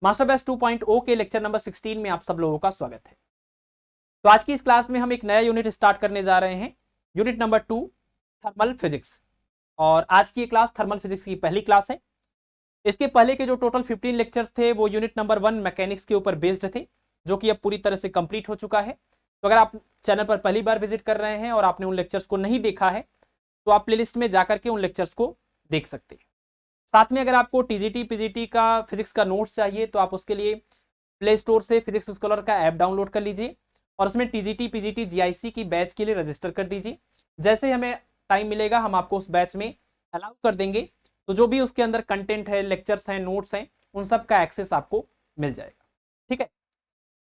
Master batch 2.0 के lecture number 16 में आप सब लोगों का स्वागत है। तो आज की इस क्लास में हम एक नया यूनिट स्टार्ट करने जा रहे हैं, यूनिट नंबर 2 थर्मल फिजिक्स। और आज की ये क्लास थर्मल फिजिक्स की पहली क्लास है। इसके पहले के जो टोटल 15 लेक्चर्स थे वो यूनिट नंबर 1 मैकेनिक्स के ऊपर बेस्ड थे, जो कि अब पूरी तरह से कंप्लीट हो चुका है। तो अगर आप चैनल पर पहली बार विजिट कर रहे हैं और आपने उन लेक्चर्स को नहीं देखा है तो आप प्लेलिस्ट में जाकर के उन लेक्चर्स को देख सकते हैं। साथ में अगर आपको टीजीटी पीजीटी का फिजिक्स का नोट्स चाहिए तो आप उसके लिए प्ले स्टोर से फिजिक्स स्कॉलर का ऐप डाउनलोड कर लीजिए और उसमें टीजीटी पीजीटी जीआईसी की बैच के लिए रजिस्टर कर दीजिए। जैसे हमें टाइम मिलेगा हम आपको उस बैच में अलाउ कर देंगे, तो जो भी उसके अंदर कंटेंट है, लेक्चर्स हैं, नोट्स हैं, उन सब का एक्सेस आपको मिल जाएगा। ठीक है,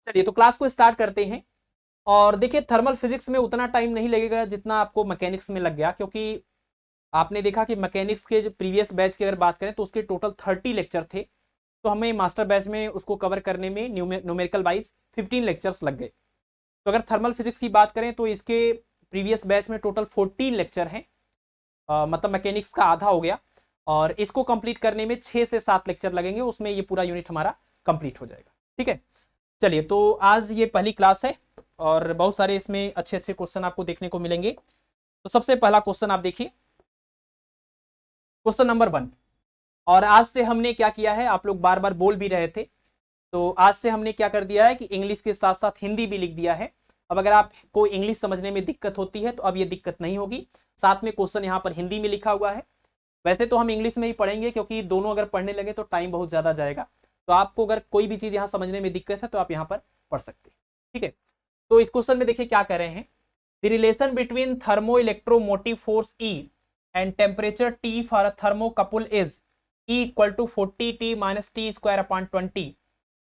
चलिए तो क्लास को स्टार्ट करते हैं। और देखिए, थर्मल फिजिक्स में उतना टाइम नहीं लगेगा जितना आपको मैकेनिक्स में लग गया, क्योंकि आपने देखा कि मैकेनिक्स के जो प्रीवियस बैच की अगर बात करें तो उसके टोटल 30 लेक्चर थे, तो हमें मास्टर बैच में उसको कवर करने में न्यूमेरिकल वाइज 15 लेक्चर्स लग गए। तो अगर थर्मल फिजिक्स की बात करें तो इसके प्रीवियस बैच में टोटल 14 लेक्चर हैं, मतलब मैकेनिक्स का आधा हो गया, और इसको कंप्लीट करने में 6 से 7 लेक्चर लगेंगे, उसमें ये पूरा यूनिट हमारा कंप्लीट हो जाएगा। ठीक है, चलिए तो आज ये पहली क्लास है और बहुत सारे इसमें अच्छे अच्छे क्वेश्चन आपको देखने को मिलेंगे। तो सबसे पहला क्वेश्चन आप देखिए, क्वेश्चन नंबर 1। और आज से हमने क्या किया है, आप लोग बार बार बोल भी रहे थे, तो आज से हमने क्या कर दिया है कि इंग्लिश के साथ साथ हिंदी भी लिख दिया है। अब अगर आपको इंग्लिश समझने में दिक्कत होती है तो अब ये दिक्कत नहीं होगी, साथ में क्वेश्चन यहाँ पर हिंदी में लिखा हुआ है। वैसे तो हम इंग्लिश में ही पढ़ेंगे क्योंकि दोनों अगर पढ़ने लगे तो टाइम बहुत ज्यादा जाएगा, तो आपको अगर कोई भी चीज यहाँ समझने में दिक्कत है तो आप यहाँ पर पढ़ सकते हैं। ठीक है, तो इस क्वेश्चन में देखिए क्या कह रहे हैं, the relation between thermo electromotive force E and temperature T for a thermocouple is E equal to 40T minus T square upon 20,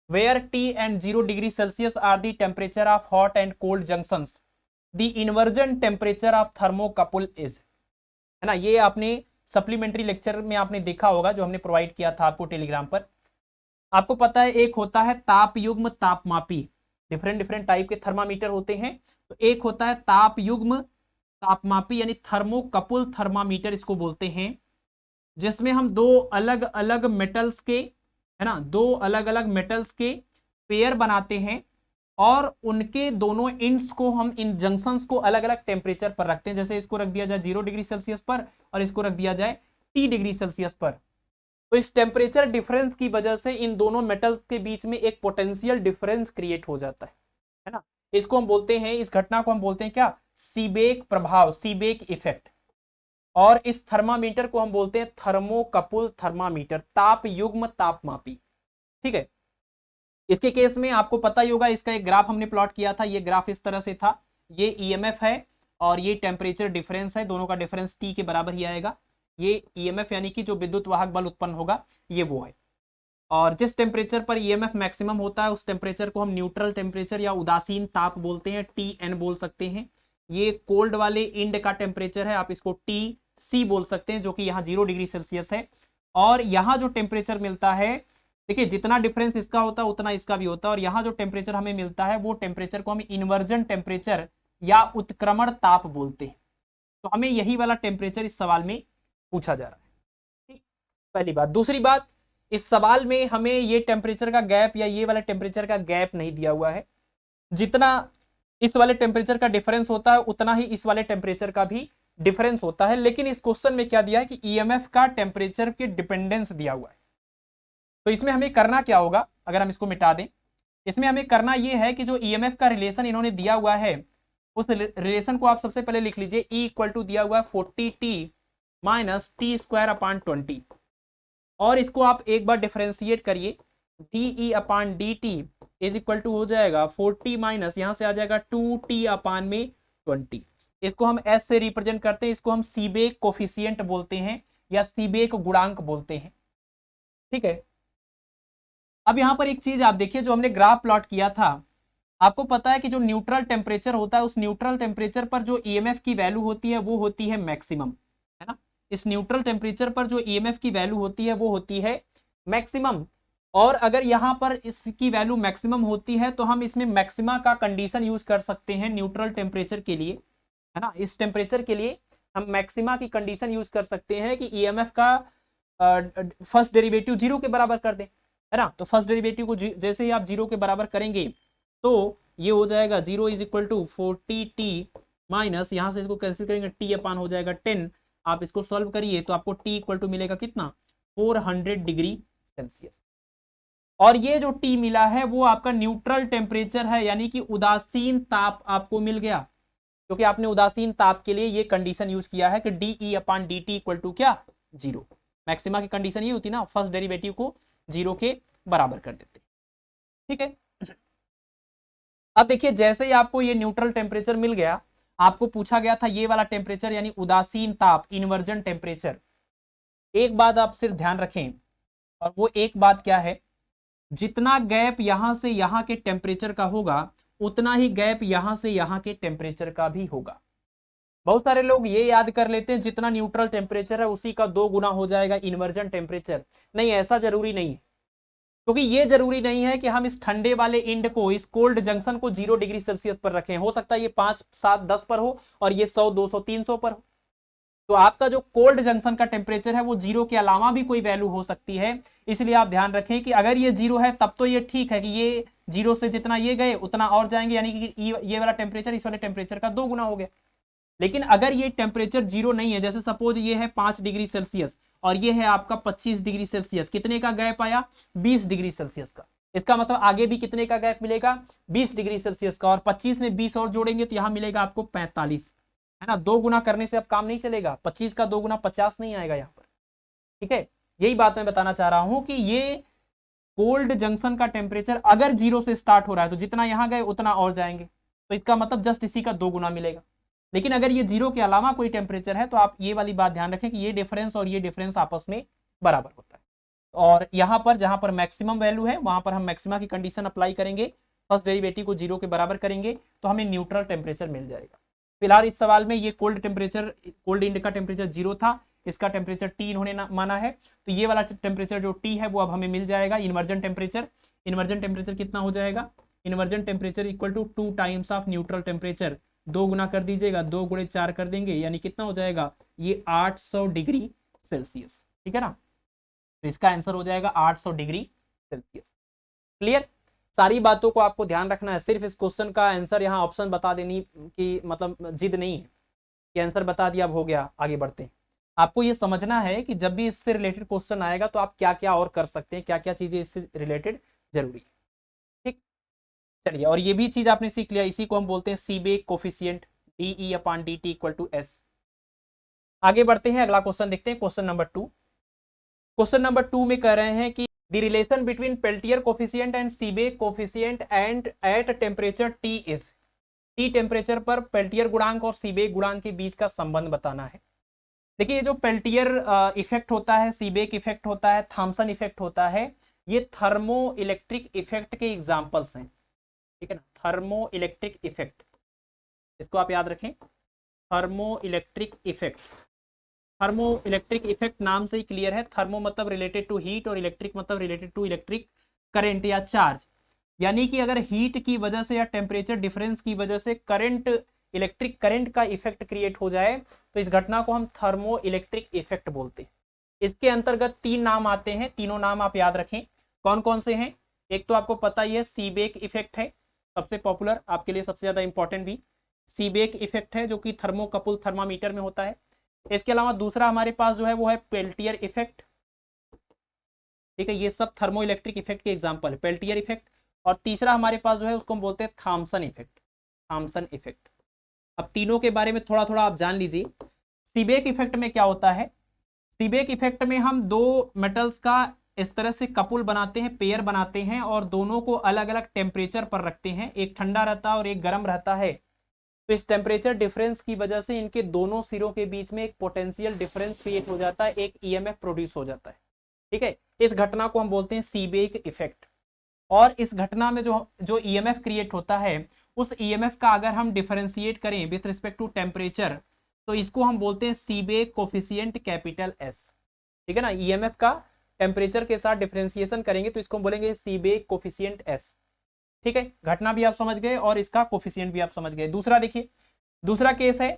where T and 0 degree Celsius are the temperature of hot and cold junctions. The inversion temperature of thermocouple is, है ना। ये आपने supplementary lecture में आपने देखा होगा, जो हमने प्रोवाइड किया था आपको टेलीग्राम पर। आपको पता है एक होता है ताप युग्म तापमापी, डिफरेंट डिफरेंट टाइप के थर्मामीटर होते हैं। तो एक होता है ताप युग्म तापमापी यानी थर्मोकपल थर्मामीटर इसको बोलते हैं, जिसमें हम दो अलग अलग मेटल्स के, है ना, दो अलग अलग मेटल्स के पेयर बनाते हैं और उनके दोनों इंड्स को हम इन जंक्शंस को अलग अलग टेम्परेचर पर रखते हैं। जैसे इसको रख दिया जाए 0 डिग्री सेल्सियस पर और इसको रख दिया जाए T डिग्री सेल्सियस पर। तो इस टेम्परेचर डिफरेंस की वजह से इन दोनों मेटल्स के बीच में एक पोटेंशियल डिफरेंस क्रिएट हो जाता है ना। इसको हम बोलते हैं, इस घटना को हम बोलते हैं क्या, सीबेक प्रभाव, सीबेक इफेक्ट। और इस थर्मामीटर को हम बोलते हैं थर्मोकपल थर्मामीटर, ताप युग्म तापमापी। ठीक है, इसके केस में आपको पता ही होगा, इसका एक ग्राफ हमने प्लॉट किया था। ये ग्राफ इस तरह से था, ये ईएमएफ है और ये टेम्परेचर डिफरेंस है, दोनों का डिफरेंस T के बराबर ही आएगा। ये ईएमएफ यानी कि जो विद्युत वाहक बल उत्पन्न होगा ये वो है। और जिस टेम्परेचर पर ईएमएफ मैक्सिमम होता है उस टेम्परेचर को हम न्यूट्रल टेम्परेचर या उदासीन ताप बोलते हैं, TN बोल सकते हैं। ये कोल्ड वाले इंड का टेम्परेचर है, आप इसको TC बोल सकते हैं, जो कि यहाँ 0 डिग्री सेल्सियस है। और यहाँ जो टेम्परेचर मिलता है, देखिए जितना डिफरेंस इसका होता है उतना इसका भी होता है, और यहाँ जो टेम्परेचर हमें मिलता है वो टेम्परेचर को हम इन्वर्जन टेम्परेचर या उत्क्रमण ताप बोलते हैं। तो हमें यही वाला टेम्परेचर इस सवाल में पूछा जा रहा है। ठीक, पहली बात। दूसरी बात, इस सवाल में हमें ये टेम्परेचर का गैप या ये वाला टेम्परेचर का गैप नहीं दिया हुआ है। जितना इस वाले टेम्परेचर का डिफरेंस होता है उतना ही इस वाले टेम्परेचर का भी डिफरेंस होता है। लेकिन इस क्वेश्चन में क्या दिया है कि ईएमएफ का टेम्परेचर के डिपेंडेंस दिया हुआ है। तो इसमें हमें करना क्या होगा, अगर हम इसको मिटा दें, इसमें हमें करना यह है कि जो ईएमएफ का रिलेशन इन्होंने दिया हुआ है उस रिलेशन को आप सबसे पहले लिख लीजिए। E इक्वल टू दिया हुआ है 40T minus T square upon 20, और इसको आप एक बार डिफरेंशिएट करिए। DE upon DT is equal to हो जाएगा 40 माइनस यहाँ से आ जाएगा 2T अपॉन में 20। इसको हम S से रिप्रेजेंट करते हैं, इसको हम सीबेक कोफिशिएंट बोलते हैं या सीबेक गुणांक बोलते हैं। ठीक है, अब यहाँ पर एक चीज आप देखिए, जो हमने ग्राफ प्लॉट किया था, आपको पता है कि जो न्यूट्रल टेम्परेचर होता है उस न्यूट्रल टेम्परेचर पर जो ईएमएफ की वैल्यू होती है वो होती है मैक्सिमम, है ना। इस न्यूट्रल टेम्परेचर पर जो ईएमएफ की वैल्यू होती है वो होती है मैक्सिमम। और अगर यहाँ पर इसकी वैल्यू मैक्सिमम होती है तो हम इसमें मैक्सिमा का कंडीशन यूज कर सकते हैं न्यूट्रल टेम्परेचर के लिए, है ना। इस टेम्परेचर के लिए हम मैक्सिमा की कंडीशन यूज कर सकते हैं कि ईएमएफ का फर्स्ट डेरिवेटिव 0 के बराबर कर दें। है ना। तो फर्स्ट डेरिवेटिव को जैसे ही आप 0 के बराबर करेंगे तो ये हो जाएगा 0 is equal to 40t minus, यहां से इसको कैंसिल करेंगे t अपान हो जाएगा 10। आप इसको सॉल्व करिए तो आपको t इक्वल टू मिलेगा कितना, 400 डिग्री सेल्सियस। और ये जो t मिला है वो आपका न्यूट्रल टेम्परेचर है, यानी कि उदासीन ताप आपको मिल गया, क्योंकि आपने उदासीन ताप के लिए ये कंडीशन यूज किया है कि dE upon dt equal to क्या, 0। मैक्सिमा की कंडीशन ये होती ना, फर्स्ट डेरिवेटिव को 0 के बराबर कर देते। ठीक है, अब देखिए जैसे ही आपको ये न्यूट्रल टेम्परेचर मिल गया, आपको पूछा गया था ये वाला टेम्परेचर यानी उदासीन ताप, इन्वर्जन टेम्परेचर। एक बात आप सिर्फ ध्यान रखें, और वो एक बात क्या है, जितना गैप यहां से यहां के टेम्परेचर का होगा उतना ही गैप यहां से यहां के टेम्परेचर का भी होगा। बहुत सारे लोग ये याद कर लेते हैं जितना न्यूट्रल टेम्परेचर है उसी का 2 गुना हो जाएगा इन्वर्जन टेम्परेचर। नहीं, ऐसा जरूरी नहीं है, क्योंकि ये जरूरी नहीं है कि हम इस ठंडे वाले इंड को, इस कोल्ड जंक्शन को 0 डिग्री सेल्सियस पर रखें। हो सकता है ये 5, 7, 10 पर हो और ये 100, 200, 300 पर हो। तो आपका जो कोल्ड जंक्शन का टेम्परेचर है वो 0 के अलावा भी कोई वैल्यू हो सकती है। इसलिए आप ध्यान रखें कि अगर ये 0 है तब तो ये ठीक है कि ये 0 से जितना ये गए उतना और जाएंगे, यानी कि ये वाला टेम्परेचर इस वाले टेम्परेचर का 2 गुना हो गया। लेकिन अगर ये टेम्परेचर 0 नहीं है, जैसे सपोज ये है 5 डिग्री सेल्सियस और ये है आपका 25 डिग्री सेल्सियस, कितने का गैप आया, 20 डिग्री सेल्सियस का। इसका मतलब आगे भी कितने का गैप मिलेगा, 20 डिग्री सेल्सियस का, और 25 में 20 और जोड़ेंगे तो यहां मिलेगा आपको 45, है ना। 2 गुना करने से अब काम नहीं चलेगा, 25 का 2 गुना 50 नहीं आएगा यहाँ पर। ठीक है, यही बात मैं बताना चाह रहा हूं कि ये कोल्ड जंक्शन का टेम्परेचर अगर 0 से स्टार्ट हो रहा है तो जितना यहां गए उतना और जाएंगे, तो इसका मतलब जस्ट इसी का 2 गुना मिलेगा। लेकिन अगर ये 0 के अलावा कोई टेम्परेचर है तो आप ये वाली बात ध्यान रखें कि ये डिफरेंस और ये डिफरेंस आपस में बराबर होता है। और यहां पर जहां पर मैक्सिमम वैल्यू है वहां पर हम मैक्सिमा की कंडीशन अप्लाई करेंगे, फर्स्ट डेरिवेटिव को 0 के बराबर करेंगे तो हमें न्यूट्रल टेम्परेचर मिल जाएगा। फिलहाल इस सवाल में ये कोल्ड टेम्परेचर, कोल्ड इंड का टेम्परेचर 0 था, इसका टेम्परेचर T इन्होंने माना है, तो ये वाला टेम्परेचर जो T है वो अब हमें मिल जाएगा, इन्वर्जन टेम्परेचर। इन्वर्जन टेम्परेचर कितना हो जाएगा, inversion temperature equal to 2 times of neutral temperature. 2 गुना कर दीजिएगा, 2 गुणे 4 कर देंगे, यानी कितना हो जाएगा, ये 800 डिग्री सेल्सियस। ठीक है ना, तो इसका आंसर हो जाएगा 800 डिग्री सेल्सियस। क्लियर, सारी बातों को आपको ध्यान रखना है, सिर्फ इस क्वेश्चन का आंसर यहाँ ऑप्शन बता देनी की मतलब जिद नहीं है कि आंसर बता दिया अब हो गया, आगे बढ़ते हैं। आपको ये समझना है कि जब भी इससे रिलेटेड क्वेश्चन आएगा तो आप क्या क्या और कर सकते हैं, क्या क्या चीजें इससे रिलेटेड जरूरी है। ठीक, चलिए, और ये भी चीज आपने सीख लिया, इसी को हम बोलते हैं Seebeck coefficient, DE upon DT equal to S। आगे बढ़ते हैं, अगला क्वेश्चन देखते हैं, क्वेश्चन नंबर 2। क्वेश्चन नंबर 2 में कह रहे हैं कि the relation between Peltier coefficient and Seebeck coefficient and at temperature T is, T temperature पर पेल्टियर गुणांक और सीबेक गुणांक के बीच का संबंध बताना है। देखिए, ये जो पेल्टियर इफेक्ट होता है, सीबेक इफेक्ट होता है, थॉम्सन इफेक्ट होता है, ये थर्मो इलेक्ट्रिक इफेक्ट के एग्जांपल्स हैं। ठीक है ना, थर्मो इलेक्ट्रिक इफेक्ट, इसको आप याद रखें, thermo electric effect. Thermo electric effect नाम से ही क्लियर है, थर्मो मतलब रिलेटेड टू हीट और इलेक्ट्रिक मतलब रिलेटेड टू इलेक्ट्रिक करंट या चार्ज। यानी कि अगर हीट की वजह से या टेम्परेचर डिफरेंस की वजह से करंट, इलेक्ट्रिक करंट का इफेक्ट क्रिएट हो जाए तो इस घटना को हम थर्मो इलेक्ट्रिक इफेक्ट बोलते हैं। इसके अंतर्गत 3 नाम आते हैं, तीनों नाम आप याद रखें। कौन कौन से हैं, एक तो आपको पता ही है सीबेक इफेक्ट है, सबसे पॉपुलर, आपके लिए सबसे ज्यादा इंपॉर्टेंट भी सीबेक इफेक्ट है, जो कि थर्मोकपल थर्मामीटर में होता है। इसके अलावा दूसरा हमारे पास जो है वो है पेल्टियर इफेक्ट। ठीक है, ये सब थर्मो इलेक्ट्रिक इफेक्ट के एग्जाम्पल है, पेल्टियर इफेक्ट। और तीसरा हमारे पास जो है उसको हम बोलते हैं थॉम्सन इफेक्ट, थॉम्सन इफेक्ट। अब तीनों के बारे में थोड़ा थोड़ा आप जान लीजिए। सीबेक इफेक्ट में क्या होता है, सीबेक इफेक्ट में हम 2 मेटल्स का इस तरह से कपुल बनाते हैं, पेयर बनाते हैं, और दोनों को अलग अलग टेम्परेचर पर रखते हैं, एक ठंडा रहता है और एक गर्म रहता है। तो इस टेम्परेचर डिफरेंस की वजह से इनके दोनों सिरों के बीच में एक पोटेंशियल डिफरेंस क्रिएट हो जाता है, एक EMF प्रोड्यूस हो जाता है। ठीक है, इस घटना को हम बोलते हैं सीबेक इफेक्ट। और इस घटना में जो EMF क्रिएट होता है, उस EMF का अगर हम डिफरेंशिएट करें विथ रिस्पेक्ट टू टेम्परेचर तो इसको हम बोलते हैं सीबेक कोफिशिएंट कैपिटल S। ठीक है ना, EMF का टेम्परेचर के साथ डिफरेंशिएशन करेंगे तो इसको हम बोलेंगे सीबेक कोफिशिएंट S। ठीक है, घटना भी आप समझ गए और इसका कोफिशिएंट भी आप समझ गए। दूसरा देखिए, दूसरा केस है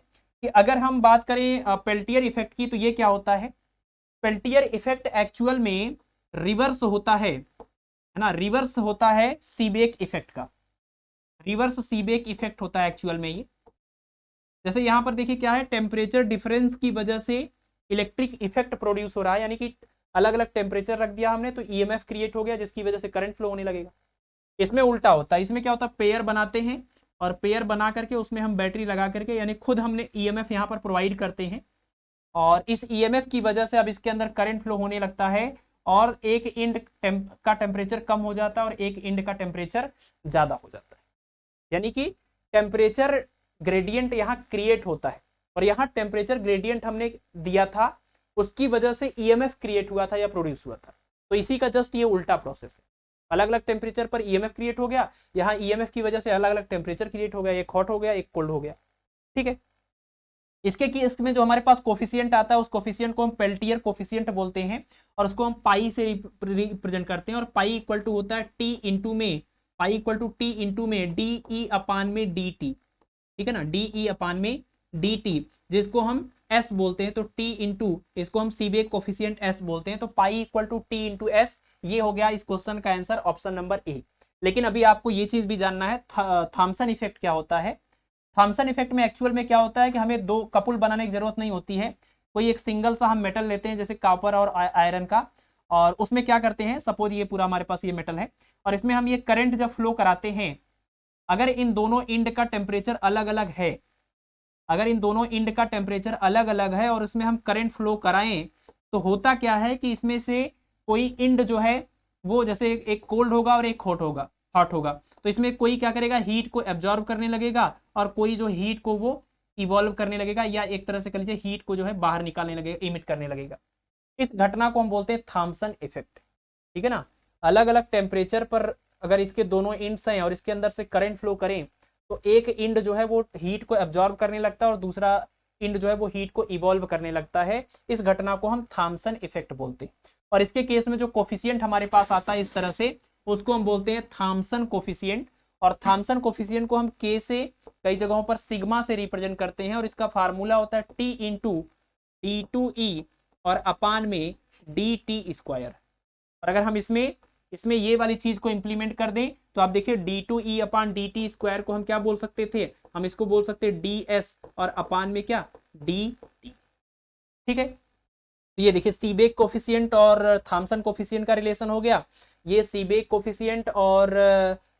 कि अगर हम बात करें पेल्टियर इफेक्ट की, तो ये क्या होता है, पेल्टियर इफेक्ट एक्चुअल में रिवर्स होता है। है ना, रिवर्स होता है सीबेक इफेक्ट का, रिवर्स सीबेक इफेक्ट होता है एक्चुअल में ये। जैसे यहां पर देखिए क्या है, टेम्परेचर डिफरेंस की वजह से इलेक्ट्रिक इफेक्ट प्रोड्यूस हो रहा है, यानी कि अलग अलग टेम्परेचर रख दिया हमने तो ईएमएफ क्रिएट हो गया जिसकी वजह से करंट फ्लो होने लगेगा। इसमें उल्टा होता है, इसमें क्या होता है, पेयर बनाते हैं और पेयर बना करके उसमें हम बैटरी लगा करके, यानी खुद हमने ईएमएफ यहाँ पर प्रोवाइड करते हैं और इस ईएमएफ की वजह से अब इसके अंदर करंट फ्लो होने लगता है और एक इंड का टेम्परेचर कम हो जाता है और एक इंड का टेम्परेचर ज्यादा हो जाता है, यानी कि टेम्परेचर ग्रेडियंट यहाँ क्रिएट होता है और यहाँ टेम्परेचर ग्रेडियंट हमने दिया था उसकी वजह से ईएमएफ क्रिएट हुआ था या प्रोड्यूस हुआ था। तो इसी का जस्ट ये उल्टा प्रोसेस है, अलग अलग टेम्परेचर पर ईएमएफ क्रिएट हो गया, यहाँ ईएमएफ की वजह से अलग अलग टेम्परेचर क्रिएट हो गया, एक हॉट हो गया एक कोल्ड हो गया। ठीक है, इसके केस में जो हमारे पास कोफिशिएंट आता है उस कोफिशिएंट को हम पेल्टियर कोफिशिएंट बोलते हैं और उसको हम पाई से रिप्रेजेंट करते हैं और पाई इक्वल टू होता है टी इंटू में, pi equal to T into में डी ई अपान में डी टी। ठीक है ना, डी ई अपान में डी टी, जिसको हम एस बोलते हैं, तो टी इंटू इसको हम सीबेक कोफिशिएंट एस बोलते हैं, तो pi equal to T into S. ये हो गया इस क्वेश्चन का आंसर, ऑप्शन नंबर ए। लेकिन अभी आपको ये चीज भी जानना है थॉमसन इफेक्ट क्या होता है। थॉमसन इफेक्ट में एक्चुअल में क्या होता है कि हमें दो कपुल बनाने की जरूरत नहीं होती है, कोई एक सिंगल सा हम मेटल लेते हैं जैसे कॉपर और आयरन का, और उसमें क्या करते हैं, सपोज ये पूरा हमारे पास ये मेटल है और इसमें हम ये करंट जब फ्लो कराते हैं, अगर इन दोनों इंड का टेम्परेचर अलग अलग है, अगर इन दोनों इंड का टेम्परेचर अलग अलग है और इसमें हम करंट फ्लो कराएं तो होता क्या है कि इसमें से कोई इंड जो है वो जैसे एक कोल्ड होगा और एक हॉट होगा, तो इसमें कोई क्या करेगा, हीट को एब्जॉर्ब करने लगेगा और कोई जो हीट को वो इवॉल्व करने लगेगा, या एक तरह से कह लीजिए हीट को जो है बाहर निकालने लगेगा, इमिट करने लगेगा। इस घटना को हम बोलते हैं थॉमसन इफेक्ट। ठीक है ना, अलग अलग टेम्परेचर पर अगर इसके दोनों इंड्स हैं और इसके अंदर से करंट फ्लो करें तो एक इंड जो है वो हीट को एब्जॉर्ब करने लगता है और दूसरा इंड जो है वो हीट को इवॉल्व करने लगता है। इस घटना को हम थॉमसन इफेक्ट बोलते हैं और इसके केस में जो कोफिशिएंट हमारे पास आता है इस तरह से, उसको हम बोलते हैं थॉमसन कोफिशिएंट। और थॉमसन कोफिशिएंट को हम के से कई जगहों पर सिग्मा से रिप्रेजेंट करते हैं और इसका फार्मूला होता है टी इंटू डी टू ई और अपान में डी टी स्क्वायर। और अगर हम इसमें ये वाली चीज को इंप्लीमेंट कर दें तो आप देखिए D two E upon D T square को हम क्या बोल सकते थे, हम इसको बोल सकते हैं डी एस और अपान में क्या, डी टी। ठीक है, ये देखिए सीबेक कोफिशिएंट और थॉमसन कोफिशिएंट का रिलेशन हो गया, ये सीबेक कोफिशिएंट और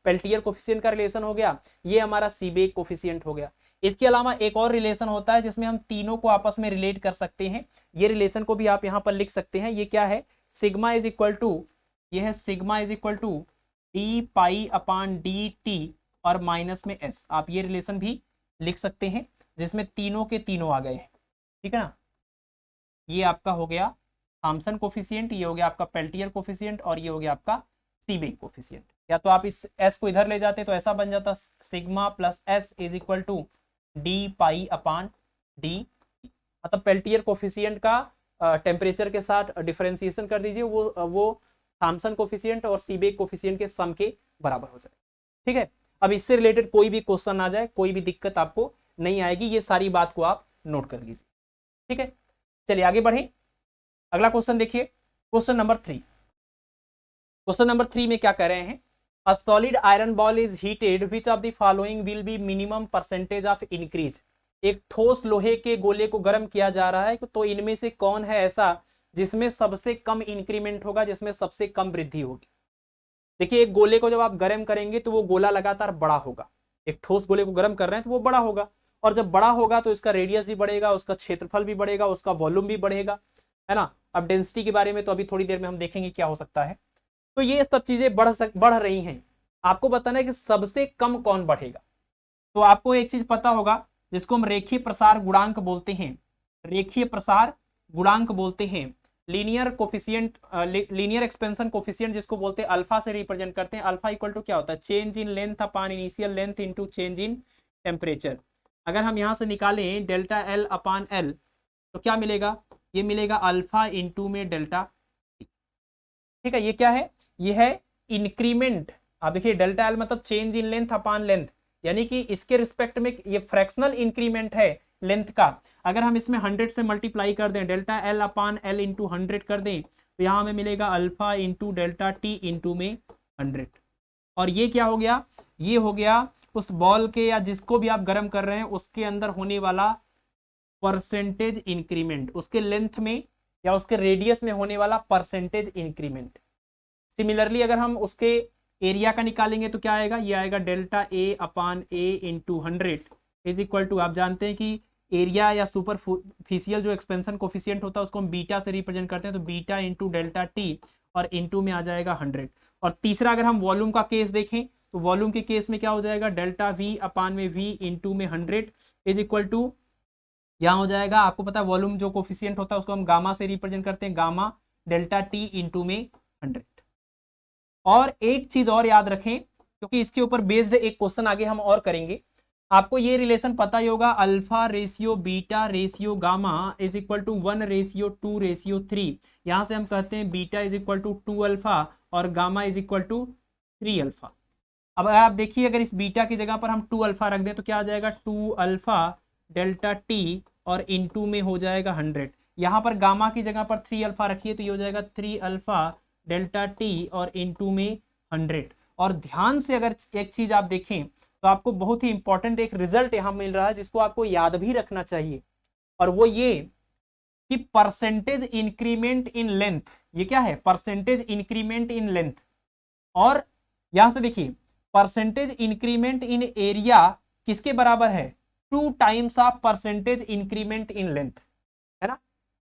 पेल्टियर कोफिशिएंट का रिलेशन हो गया, ये हमारा सीबेक कोफिशिएंट हो गया। इसके अलावा एक और रिलेशन होता है जिसमें हम तीनों को आपस में रिलेट कर सकते हैं, ये रिलेशन को भी आप यहाँ पर लिख सकते हैं। ये क्या है, सिग्मा इज इक्वल टू, ये है sigma is equal to D pi upon D T और माइनस में एस, आप ये रिलेशन भी लिख सकते हैं जिसमें तीनों के तीनों आ गए हैं। ठीक है ना, ये आपका हो गया थॉमसन कोफिशिएंट, ये हो गया आपका पेल्टियर कोफिशिएंट और ये हो गया आपका सीबेक कोफिशिएंट। या तो आप इस एस को इधर ले जाते तो ऐसा बन जाता sigma plus S is equal to D pi upon D, मतलब पेल्टियर कोफिशिएंट का टेम्परेचर के साथ डिफरेंशिएशन कर दीजिए, वो थॉमसन कोफिशिएंट और सीबेक कोफिशिएंट के सम के बराबर हो जाए। ठीक है, अब इससे रिलेटेड कोई भी क्वेश्चन आ जाए, कोई भी दिक्कत आपको नहीं आएगी, ये सारी बात को आप नोट कर लीजिए। ठीक है, चलिए आगे बढ़े, अगला क्वेश्चन देखिए, क्वेश्चन नंबर 3। क्वेश्चन नंबर 3 में क्या कह रहे हैं, a solid iron ball is heated, which of the following will be minimum percentage of increase. एक ठोस लोहे के गोले को गर्म किया जा रहा है, तो इनमें से कौन है ऐसा जिसमें सबसे कम इंक्रीमेंट होगा, जिसमें सबसे कम वृद्धि होगी। देखिए एक गोले को जब आप गर्म करेंगे तो वो गोला लगातार बड़ा होगा, एक ठोस गोले को गर्म कर रहे हैं तो वो बड़ा होगा, और जब बड़ा होगा तो इसका रेडियस भी बढ़ेगा, उसका क्षेत्रफल भी बढ़ेगा, उसका वॉल्यूम भी बढ़ेगा, है ना। अब डेंसिटी के बारे में तो अभी थोड़ी देर में हम देखेंगे क्या हो सकता है। तो ये सब चीजें बढ़ रही हैं, आपको बताना है कि सबसे कम कौन बढ़ेगा। तो आपको एक चीज पता होगा जिसको हम रेखीय प्रसार गुणांक बोलते हैं, रेखीय प्रसार गुणांक बोलते हैं, linear coefficient, linear expansion coefficient जिसको बोलते हैं, अल्फा से रिप्रेजेंट करते हैं। अल्फा इक्वल टू क्या होता है, change in length upon initial length into change in temperature. अगर हम यहां से निकालें डेल्टा एल अपान एल तो क्या मिलेगा, ये मिलेगा अल्फा इंटू में डेल्टा। ठीक है, ये क्या है, ये है इंक्रीमेंट। आप देखिए डेल्टा एल मतलब change in length upon length, यानी कि इसके रिस्पेक्ट में ये फ्रैक्शनल इंक्रीमेंट है लेंथ का। अगर हम इसमें 100 से मल्टीप्लाई कर दें, डेल्टा एल अपान एल इंटू 100 कर दें तो यहाँ हमें मिलेगा alpha into delta T into में 100। और ये क्या हो गया, ये हो गया उस बॉल के या जिसको भी आप गर्म कर रहे हैं उसके अंदर होने वाला परसेंटेज इंक्रीमेंट, उसके लेंथ में या उसके रेडियस में होने वाला परसेंटेज इंक्रीमेंट। सिमिलरली अगर हम उसके एरिया का निकालेंगे तो क्या आएगा, ये आएगा delta A upon A into 100 is equal to, आप जानते हैं कि एरिया या सुपरफिशियल जो एक्सपेंशन कोफिशिएंट होता है उसको हम बीटा से रिप्रेजेंट करते हैं, तो बीटा इंटू डेल्टा टी और इंटू में आ जाएगा 100। और तीसरा अगर हम वॉल्यूम का केस देखें तो वॉल्यूम के केस में क्या हो जाएगा, डेल्टा वी अपान में वी इंटू में 100 इज इक्वल टू, यहाँ हो जाएगा, आपको पता है वॉल्यूम जो कोफिशिएंट होता है उसको हम गामा से रिप्रेजेंट करते हैं, गामा डेल्टा टी इंटू में 100। और एक चीज और याद रखें क्योंकि इसके ऊपर बेस्ड एक क्वेश्चन आगे हम और करेंगे, आपको ये रिलेशन पता ही होगा, alpha ratio beta ratio gamma is equal to 1:2:3। यहां से हम कहते हैं beta is equal to 2 alpha और gamma is equal to 3 alpha. अब अगर आप देखिए अगर इस बीटा की जगह पर हम 2 अल्फा रख दें तो क्या आ जाएगा, 2 अल्फा डेल्टा टी और इंटू में हो जाएगा 100। यहाँ पर गामा की जगह पर 3 अल्फा रखिए तो ये हो जाएगा 3 अल्फा डेल्टा टी और इंटू में 100। और ध्यान से अगर एक चीज आप देखें तो आपको बहुत ही इंपॉर्टेंट एक रिजल्ट यहां मिल रहा है जिसको आपको याद भी रखना चाहिए, और वो ये कि परसेंटेज इंक्रीमेंट इन लेंथ, ये क्या है, परसेंटेज इंक्रीमेंट इन लेंथ। और यहां से देखिए परसेंटेज इंक्रीमेंट इन एरिया किसके बराबर है, 2 times of percentage increment in length, है ना।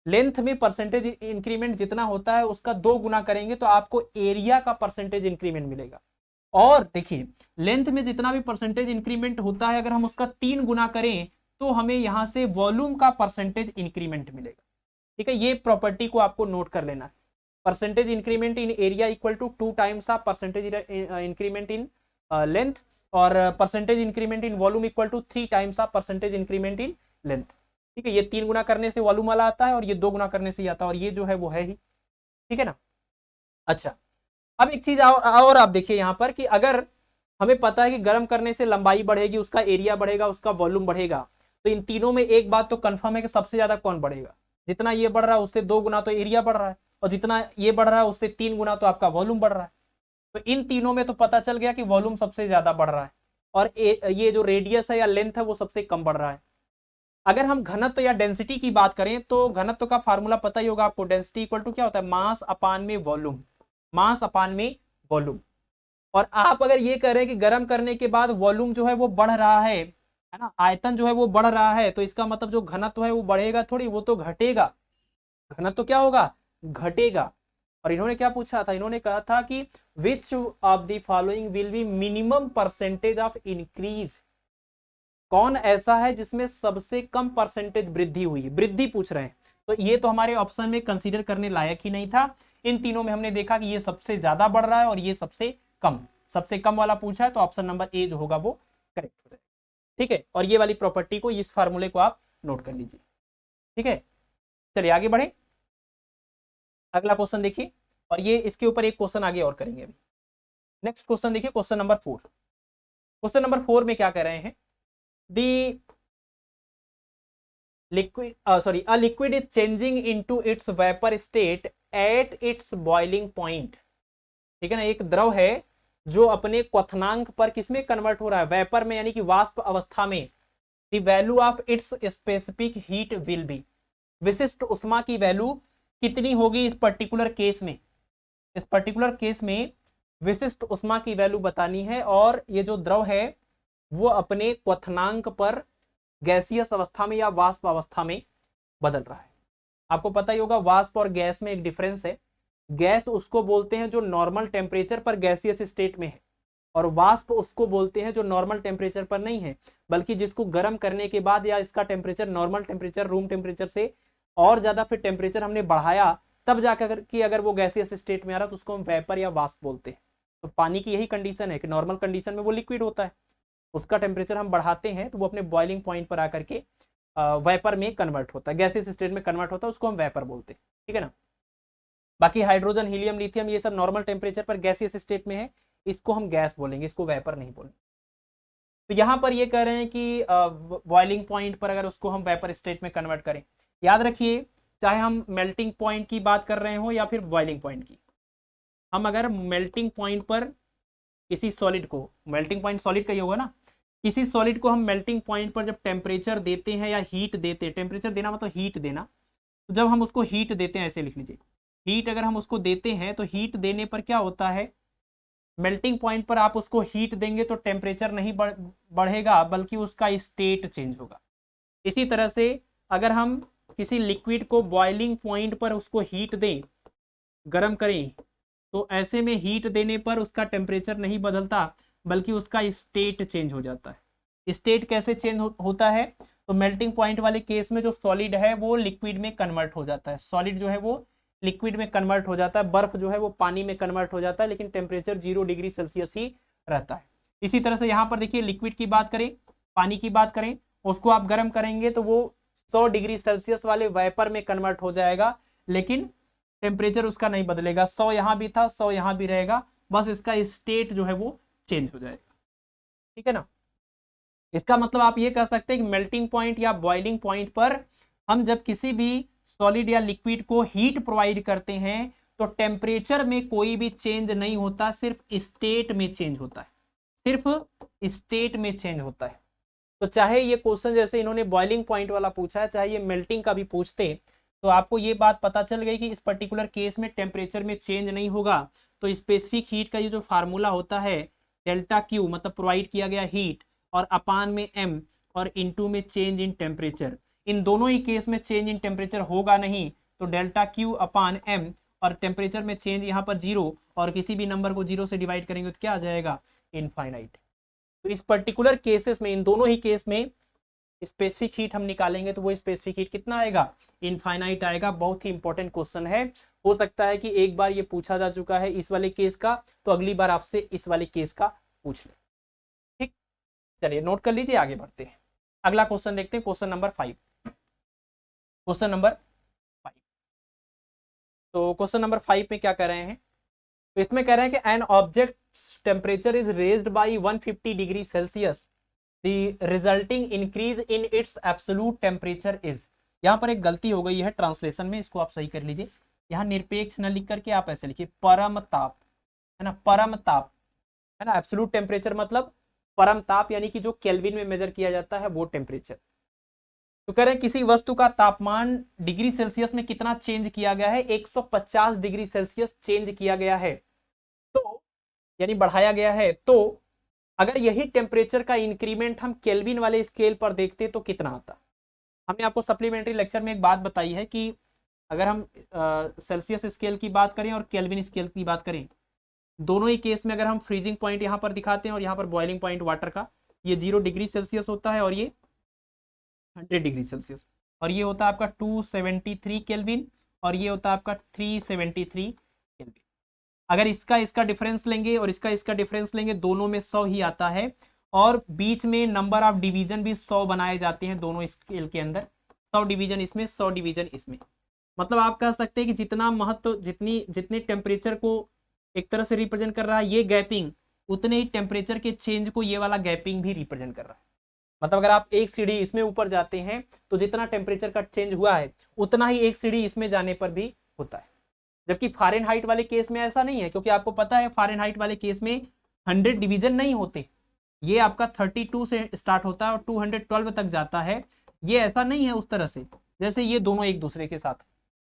लेंथ में परसेंटेज इंक्रीमेंट जितना होता है उसका 2 गुना करेंगे तो आपको एरिया का परसेंटेज इंक्रीमेंट मिलेगा। और देखिए लेंथ में जितना भी परसेंटेज इंक्रीमेंट होता है अगर हम उसका 3 गुना करें तो हमें यहां से वॉल्यूम का परसेंटेज इंक्रीमेंट मिलेगा। ठीक है, ये प्रॉपर्टी को आपको नोट कर लेना है, percentage increment in area equal to 2 times of percentage increment in length, और percentage increment in volume equal to 3 times of percentage increment in length. ठीक है, ये 3 गुना करने से वॉल्यूम वाला आता है और ये 2 गुना करने से आता है, और ये जो है वो है ही। ठीक है ना। अच्छा, अब एक चीज और आप देखिए यहाँ पर कि अगर हमें पता है कि गर्म करने से लंबाई बढ़ेगी, उसका एरिया बढ़ेगा, उसका वॉल्यूम बढ़ेगा, तो इन तीनों में एक बात तो कंफर्म है कि सबसे ज्यादा कौन बढ़ेगा, जितना ये बढ़ रहा है उससे 2 गुना तो एरिया बढ़ रहा है, और जितना ये बढ़ रहा है उससे 3 गुना तो आपका वॉल्यूम बढ़ रहा है। तो इन तीनों में तो पता चल गया कि वॉल्यूम सबसे ज्यादा बढ़ रहा है और ये जो रेडियस है या लेंथ है वो सबसे कम बढ़ रहा है। अगर हम घनत्व या डेंसिटी की बात करें तो घनत्व का फार्मूला पता ही होगा आपको, डेंसिटी इक्वल टू क्या होता है, मास अपान में वॉल्यूम, मास अपान में वॉल्यूम। और आप अगर ये कह रहे हैं कि गर्म करने के बाद वॉल्यूम जो है वो बढ़ रहा है ना, आयतन जो है वो बढ़ रहा है, तो इसका मतलब जो घनत्व है वो बढ़ेगा थोड़ी, वो तो घटेगा, घनत्व क्या होगा, घटेगा। और इन्होंने क्या पूछा था, इन्होंने कहा था कि विच of the following will be minimum percentage of increase, कौन ऐसा है जिसमें सबसे कम परसेंटेज वृद्धि हुई है, वृद्धि पूछ रहे हैं। तो ये तो हमारे ऑप्शन में कंसीडर करने लायक ही नहीं था। इन तीनों में हमने देखा कि ये सबसे ज्यादा बढ़ रहा है और ये सबसे कम वाला पूछा है, तो ऑप्शन नंबर ए जो होगा वो करेक्ट हो जाएगा। ठीक है, और ये वाली प्रॉपर्टी को, इस फार्मूले को आप नोट कर लीजिए। ठीक है, चलिए आगे बढ़े, अगला क्वेश्चन देखिए, और ये इसके ऊपर एक क्वेश्चन आगे और करेंगे अभी। नेक्स्ट क्वेश्चन देखिए, क्वेश्चन नंबर 4। क्वेश्चन नंबर 4 में क्या कह रहे हैं, दी liquid a liquid is changing into its vapor state at its boiling point। ठीक है ना, एक द्रव है जो अपने क्वथनांक पर किसमें कन्वर्ट हो रहा है, वेपर में, यानी कि वाष्प अवस्था में। The value of its specific heat will be, विशिष्ट उष्मा की वैल्यू कितनी होगी इस पर्टिकुलर केस में, इस पर्टिकुलर केस में विशिष्ट उष्मा की वैल्यू बतानी है। और ये जो द्रव है वो अपने क्वथनांक पर गैसियस अवस्था में या वाष्प अवस्था में बदल रहा है। आपको पता ही होगा वाष्प और गैस में एक डिफरेंस है, गैस उसको बोलते हैं जो नॉर्मल टेम्परेचर पर गैसियस स्टेट में है, और वाष्प उसको बोलते हैं जो नॉर्मल टेम्परेचर पर नहीं है, बल्कि जिसको गर्म करने के बाद या इसका temperature normal temperature room temperature से और ज्यादा फिर टेम्परेचर हमने बढ़ाया तब जाकर कि अगर वो गैसियस स्टेट में आ रहा तो उसको हम वेपर या वाष्प बोलते हैं। तो पानी की यही कंडीशन है कि नॉर्मल कंडीशन में वो लिक्विड होता है, उसका टेम्परेचर हम बढ़ाते हैं तो वो अपने बॉइलिंग पॉइंट पर आकर के वेपर में कन्वर्ट होता है, गैसियस स्टेट में कन्वर्ट होता है, उसको हम वेपर बोलते हैं। ठीक है ना। बाकी हाइड्रोजन, हीलियम, लिथियम ये सब नॉर्मल टेम्परेचर पर गैसियस स्टेट में है, इसको हम गैस बोलेंगे, इसको वेपर नहीं बोलेंगे। तो यहाँ पर ये कह रहे हैं कि बॉइलिंग पॉइंट पर अगर उसको हम वेपर स्टेट में कन्वर्ट करें, याद रखिए चाहे हम मेल्टिंग पॉइंट की बात कर रहे हो या फिर बॉइलिंग पॉइंट की, हम अगर मेल्टिंग पॉइंट पर किसी सॉलिड को, मेल्टिंग पॉइंट सॉलिड का ही होगा ना, किसी सॉलिड को हम मेल्टिंग पॉइंट पर जब टेम्परेचर देते हैं या हीट देते हैं, टेम्परेचर देना मतलब हीट देना, तो जब हम उसको हीट देते हैं, ऐसे लिख लीजिए, हीट अगर हम उसको देते हैं तो हीट देने पर क्या होता है, मेल्टिंग पॉइंट पर आप उसको हीट देंगे तो टेम्परेचर नहीं बढ़ेगा बल्कि उसका स्टेट चेंज होगा। इसी तरह से अगर हम किसी लिक्विड को बॉइलिंग पॉइंट पर उसको हीट दें, गर्म करें, तो ऐसे में हीट देने पर उसका टेम्परेचर नहीं बदलता बल्कि उसका स्टेट चेंज हो जाता है। स्टेट कैसे चेंज होता है, तो मेल्टिंग पॉइंट वाले केस में जो सॉलिड है वो लिक्विड में कन्वर्ट हो जाता है, सॉलिड जो है वो लिक्विड में कन्वर्ट हो जाता है, बर्फ जो है वो पानी में कन्वर्ट हो जाता है, लेकिन टेम्परेचर 0 डिग्री सेल्सियस ही रहता है। इसी तरह से यहाँ पर देखिए, लिक्विड की बात करें, पानी की बात करें, उसको आप गर्म करेंगे तो वो 100 डिग्री सेल्सियस वाले वेपर में कन्वर्ट हो जाएगा, लेकिन टेम्परेचर उसका नहीं बदलेगा, 100 यहाँ भी था 100 यहाँ भी रहेगा, बस इसका स्टेट जो है वो चेंज हो जाएगा। ठीक है ना। इसका मतलब आप ये कह सकते हैं कि मेल्टिंग पॉइंट या बॉइलिंग पॉइंट पर हम जब किसी भी सॉलिड या लिक्विड को हीट प्रोवाइड करते हैं तो टेम्परेचर में कोई भी चेंज नहीं होता, सिर्फ स्टेट में चेंज होता है, सिर्फ स्टेट में चेंज होता है। तो चाहे ये क्वेश्चन जैसे इन्होंने बॉइलिंग पॉइंट वाला पूछा है, चाहे ये मेल्टिंग का भी पूछते, तो आपको ये बात पता चल गई कि इस पर्टिकुलर केस में टेम्परेचर में चेंज नहीं होगा। तो स्पेसिफिक हीट का ये जो फार्मूला होता है, डेल्टा क्यू मतलब प्रोवाइड किया गया हीट, और अपान में एम, और इनटू में चेंज इन टेम्परेचर, इन दोनों ही केस में चेंज इन टेम्परेचर होगा नहीं, तो डेल्टा क्यू अपान एम, और टेम्परेचर में चेंज यहाँ पर 0, और किसी भी नंबर को 0 से डिवाइड करेंगे तो क्या आ जाएगा, इनफाइनाइट। तो इस पर्टिकुलर केसेस में, इन दोनों ही केस में स्पेसिफिक हीट हम निकालेंगे तो वो स्पेसिफिक हीट कितना आएगा, इनफाइनाइट आएगा। बहुत ही इंपॉर्टेंट क्वेश्चन है, हो सकता है कि एक बार ये पूछा जा चुका है इस वाले केस का, तो अगली बार आपसे इस वाले केस का पूछ ले। ठीक, चलिए नोट कर लीजिए, आगे बढ़ते हैं। अगला क्वेश्चन देखते हैं, क्वेश्चन नंबर 5। क्वेश्चन नंबर 5, तो क्वेश्चन नंबर 5 में क्या कह रहे हैं, तो इसमें कह रहे हैं कि an object temperature is raised bye 150 degree Celsius, the resulting increase in it's absolute temperature is. यहाँ पर एक गलती हो गई है ट्रांसलेशन में, इसको आप सही कर लीजिए। यहाँ निरपेक्ष न लिख करके आप ऐसे लिखिए परम ताप, है ना, परम ताप, है ना। एब्सोल्यूट टेम्परेचर मतलब परम ताप, यानी कि जो केल्विन में मेजर किया जाता है वो टेम्परेचर। तो कह रहे हैं किसी वस्तु का तापमान डिग्री सेल्सियस में कितना चेंज किया गया है, 150 डिग्री सेल्सियस चेंज किया गया है, तो यानी बढ़ाया गया है। तो अगर यही टेम्परेचर का इंक्रीमेंट हम केल्विन वाले स्केल पर देखते तो कितना आता। हमने आपको सप्लीमेंट्री लेक्चर में एक बात बताई है कि अगर हम सेल्सियस स्केल की बात करें और केल्विन स्केल की बात करें, दोनों ही केस में अगर हम फ्रीजिंग पॉइंट यहाँ पर दिखाते हैं और यहाँ पर बॉइलिंग पॉइंट वाटर का, ये 0 डिग्री सेल्सियस होता है और ये 100 डिग्री सेल्सियस, और ये होता है आपका 273 केल्विन, और ये होता है आपका 373 केल्विन। अगर इसका इसका डिफरेंस लेंगे और इसका डिफरेंस लेंगे, दोनों में 100 ही आता है, और बीच में नंबर ऑफ डिवीजन भी 100 बनाए जाते हैं दोनों स्केल के अंदर, 100 डिवीजन इसमें 100 डिवीजन इसमें। मतलब आप कह सकते हैं कि जितना महत्व, जितने टेम्परेचर को एक तरह से रिप्रेजेंट कर रहा है ये गैपिंग, उतने ही टेम्परेचर के चेंज को ये वाला गैपिंग भी रिप्रेजेंट कर रहा है। मतलब अगर आप एक सीढ़ी इसमें ऊपर जाते हैं तो जितना टेम्परेचर का चेंज हुआ है उतना ही एक सीढ़ी इसमें जाने पर भी होता है। जबकि फ़ारेनहाइट वाले केस में ऐसा नहीं है, क्योंकि आपको पता है फ़ारेनहाइट वाले केस में 100 डिवीजन नहीं होते, ये आपका 32 से स्टार्ट होता है और 212 तक जाता है। ये ऐसा नहीं है उस तरह से जैसे ये दोनों एक दूसरे के साथ,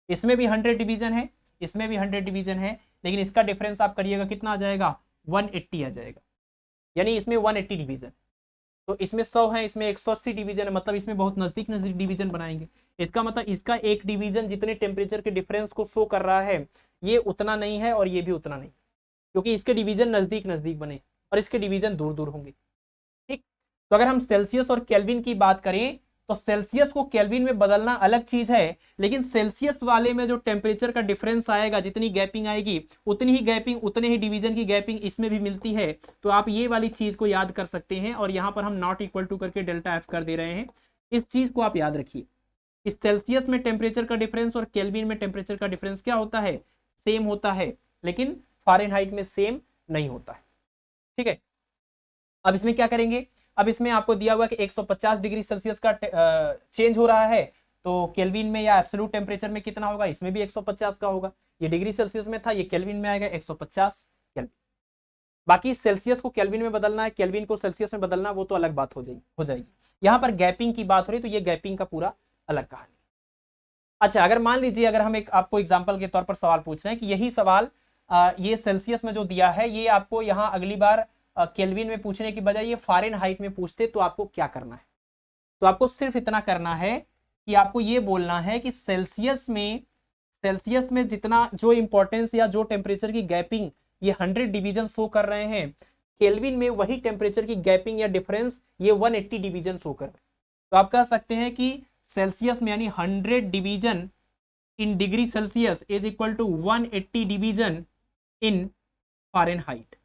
इसमें भी 100 डिवीजन है, इसमें भी 100 डिवीजन है, लेकिन इसका डिफरेंस आप करिएगा कितना आ जाएगा, 180 आ जाएगा, यानी इसमें 180 डिवीजन, तो इसमें 100 है, इसमें 180 डिवीजन है, मतलब इसमें बहुत नजदीक नजदीक डिवीजन बनाएंगे। इसका मतलब इसका एक डिवीजन जितने टेम्परेचर के डिफरेंस को शो कर रहा है ये उतना नहीं है और ये भी उतना नहीं, क्योंकि इसके डिवीजन नजदीक नजदीक बने और इसके डिवीजन दूर दूर होंगे। ठीक, तो अगर हम सेल्सियस और केल्विन की बात करें तो सेल्सियस को केल्विन में बदलना अलग चीज है, लेकिन सेल्सियस वाले में जो टेम्परेचर का डिफरेंस आएगा, जितनी गैपिंग आएगी उतनी ही गैपिंग, उतने ही डिवीजन की गैपिंग इसमें भी मिलती है। तो आप ये वाली चीज को याद कर सकते हैं, और यहाँ पर हम नॉट इक्वल टू करके डेल्टा एफ कर दे रहे हैं। इस चीज को आप याद रखिए, इस सेल्सियस में टेम्परेचर का डिफरेंस और केल्विन में टेम्परेचर का डिफरेंस क्या होता है, सेम होता है, लेकिन फ़ारेनहाइट में सेम नहीं होता है। ठीक है, अब इसमें क्या करेंगे, अब इसमें आपको दिया हुआ कि 150 डिग्री सेल्सियस का चेंज हो रहा है, तो केल्विन में या एब्सोल्यूट टेम्परेचर में कितना होगा, इसमें भी 150 का होगा। ये डिग्री सेल्सियस में था, ये केल्विन में आएगा 150 केल्विन। बाकी सेल्सियस को केल्विन में बदलना है, केल्विन को सेल्सियस में बदलना, वो तो अलग बात हो जाएगी। यहाँ पर गैपिंग की बात हो रही, तो ये गैपिंग का पूरा अलग कहानी। अच्छा, अगर मान लीजिए अगर हम एक आपको एग्जाम्पल के तौर पर सवाल पूछ रहे हैं कि यही सवाल ये सेल्सियस में जो दिया है, ये आपको यहाँ अगली बार केल्विन में पूछने की बजाय ये फ़ारेनहाइट में पूछते, तो आपको क्या करना है? तो आपको सिर्फ इतना करना है कि आपको ये बोलना है कि सेल्सियस में जितना जो इंपॉर्टेंस या जो टेम्परेचर की गैपिंग ये 100 डिवीजन शो कर रहे हैं, केल्विन में वही टेम्परेचर की गैपिंग या डिफरेंस ये 180 डिवीजन शो कर रहे हैं। तो आप कह सकते हैं कि सेल्सियस में यानी 100 division in degree Celsius is equal to 180 division in Fahrenheit.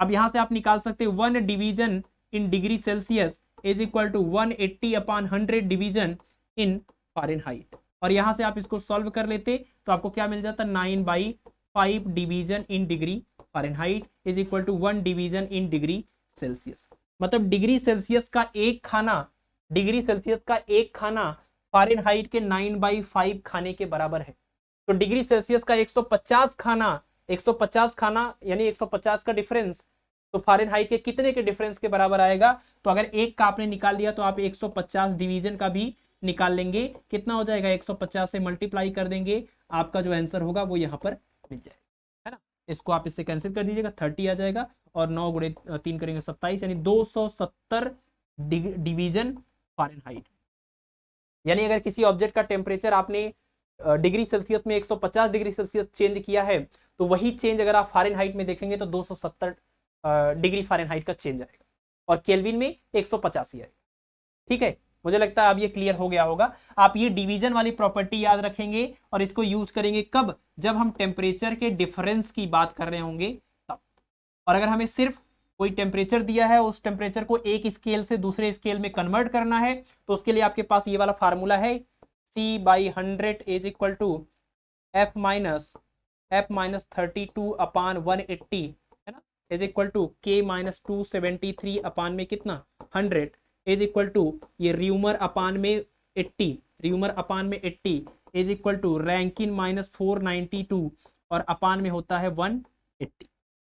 अब यहां से आप निकाल सकते हैं 1 division in degree Celsius is equal to 180 upon 100 division in Fahrenheit. और यहां से आप इसको सॉल्व कर लेते तो आपको क्या मिल जाता, 9/5 division in degree Fahrenheit is equal to 1 division in degree Celsius. मतलब डिग्री सेल्सियस का एक खाना फ़ारेनहाइट के 9/5 खाने के बराबर है। तो डिग्री सेल्सियस का 150 खाना यानी 150 का डिफरेंस, तो फ़ारेनहाइट के कितने के डिफरेंस के बराबर आएगा? तो अगर एक का आपने निकाल लिया तो आप 150 डिवीजन का भी निकाल लेंगे। कितना हो जाएगा, 150 से मल्टीप्लाई कर देंगे, आपका जो आंसर होगा वो यहाँ पर मिल जाएगा, है ना। इसको आप इससे कैंसिल कर दीजिएगा, 30 आ जाएगा और 9 गुणे 3 करेंगे 27, यानी 270 डिवीजन फ़ारेनहाइट। यानी अगर किसी ऑब्जेक्ट का टेम्परेचर आपने डिग्री सेल्सियस में 150 डिग्री सेल्सियस चेंज किया है, तो वही चेंज अगर आप फ़ारेनहाइट में देखेंगे तो 270 डिग्री फ़ारेनहाइट का चेंज आएगा, और केल्विन में 150 ही आएगा। ठीक है, मुझे लगता है अब ये क्लियर हो गया होगा। आप ये डिवीजन वाली प्रॉपर्टी याद रखेंगे और इसको यूज करेंगे कब, जब हम टेम्परेचर के डिफरेंस की बात कर रहे होंगे तब। और अगर हमें सिर्फ कोई टेम्परेचर दिया है, उस टेम्परेचर को एक स्केल से दूसरे स्केल में कन्वर्ट करना है, तो उसके लिए आपके पास ये वाला फार्मूला है, C/100 is equal to F minus 32 upon 180, है ना, is equal to K minus 273 upon में कितना 100 इज इक्वल टू ये र्यूमर अपान में 80 is equal to Rankine minus 492 और अपान में होता है 180।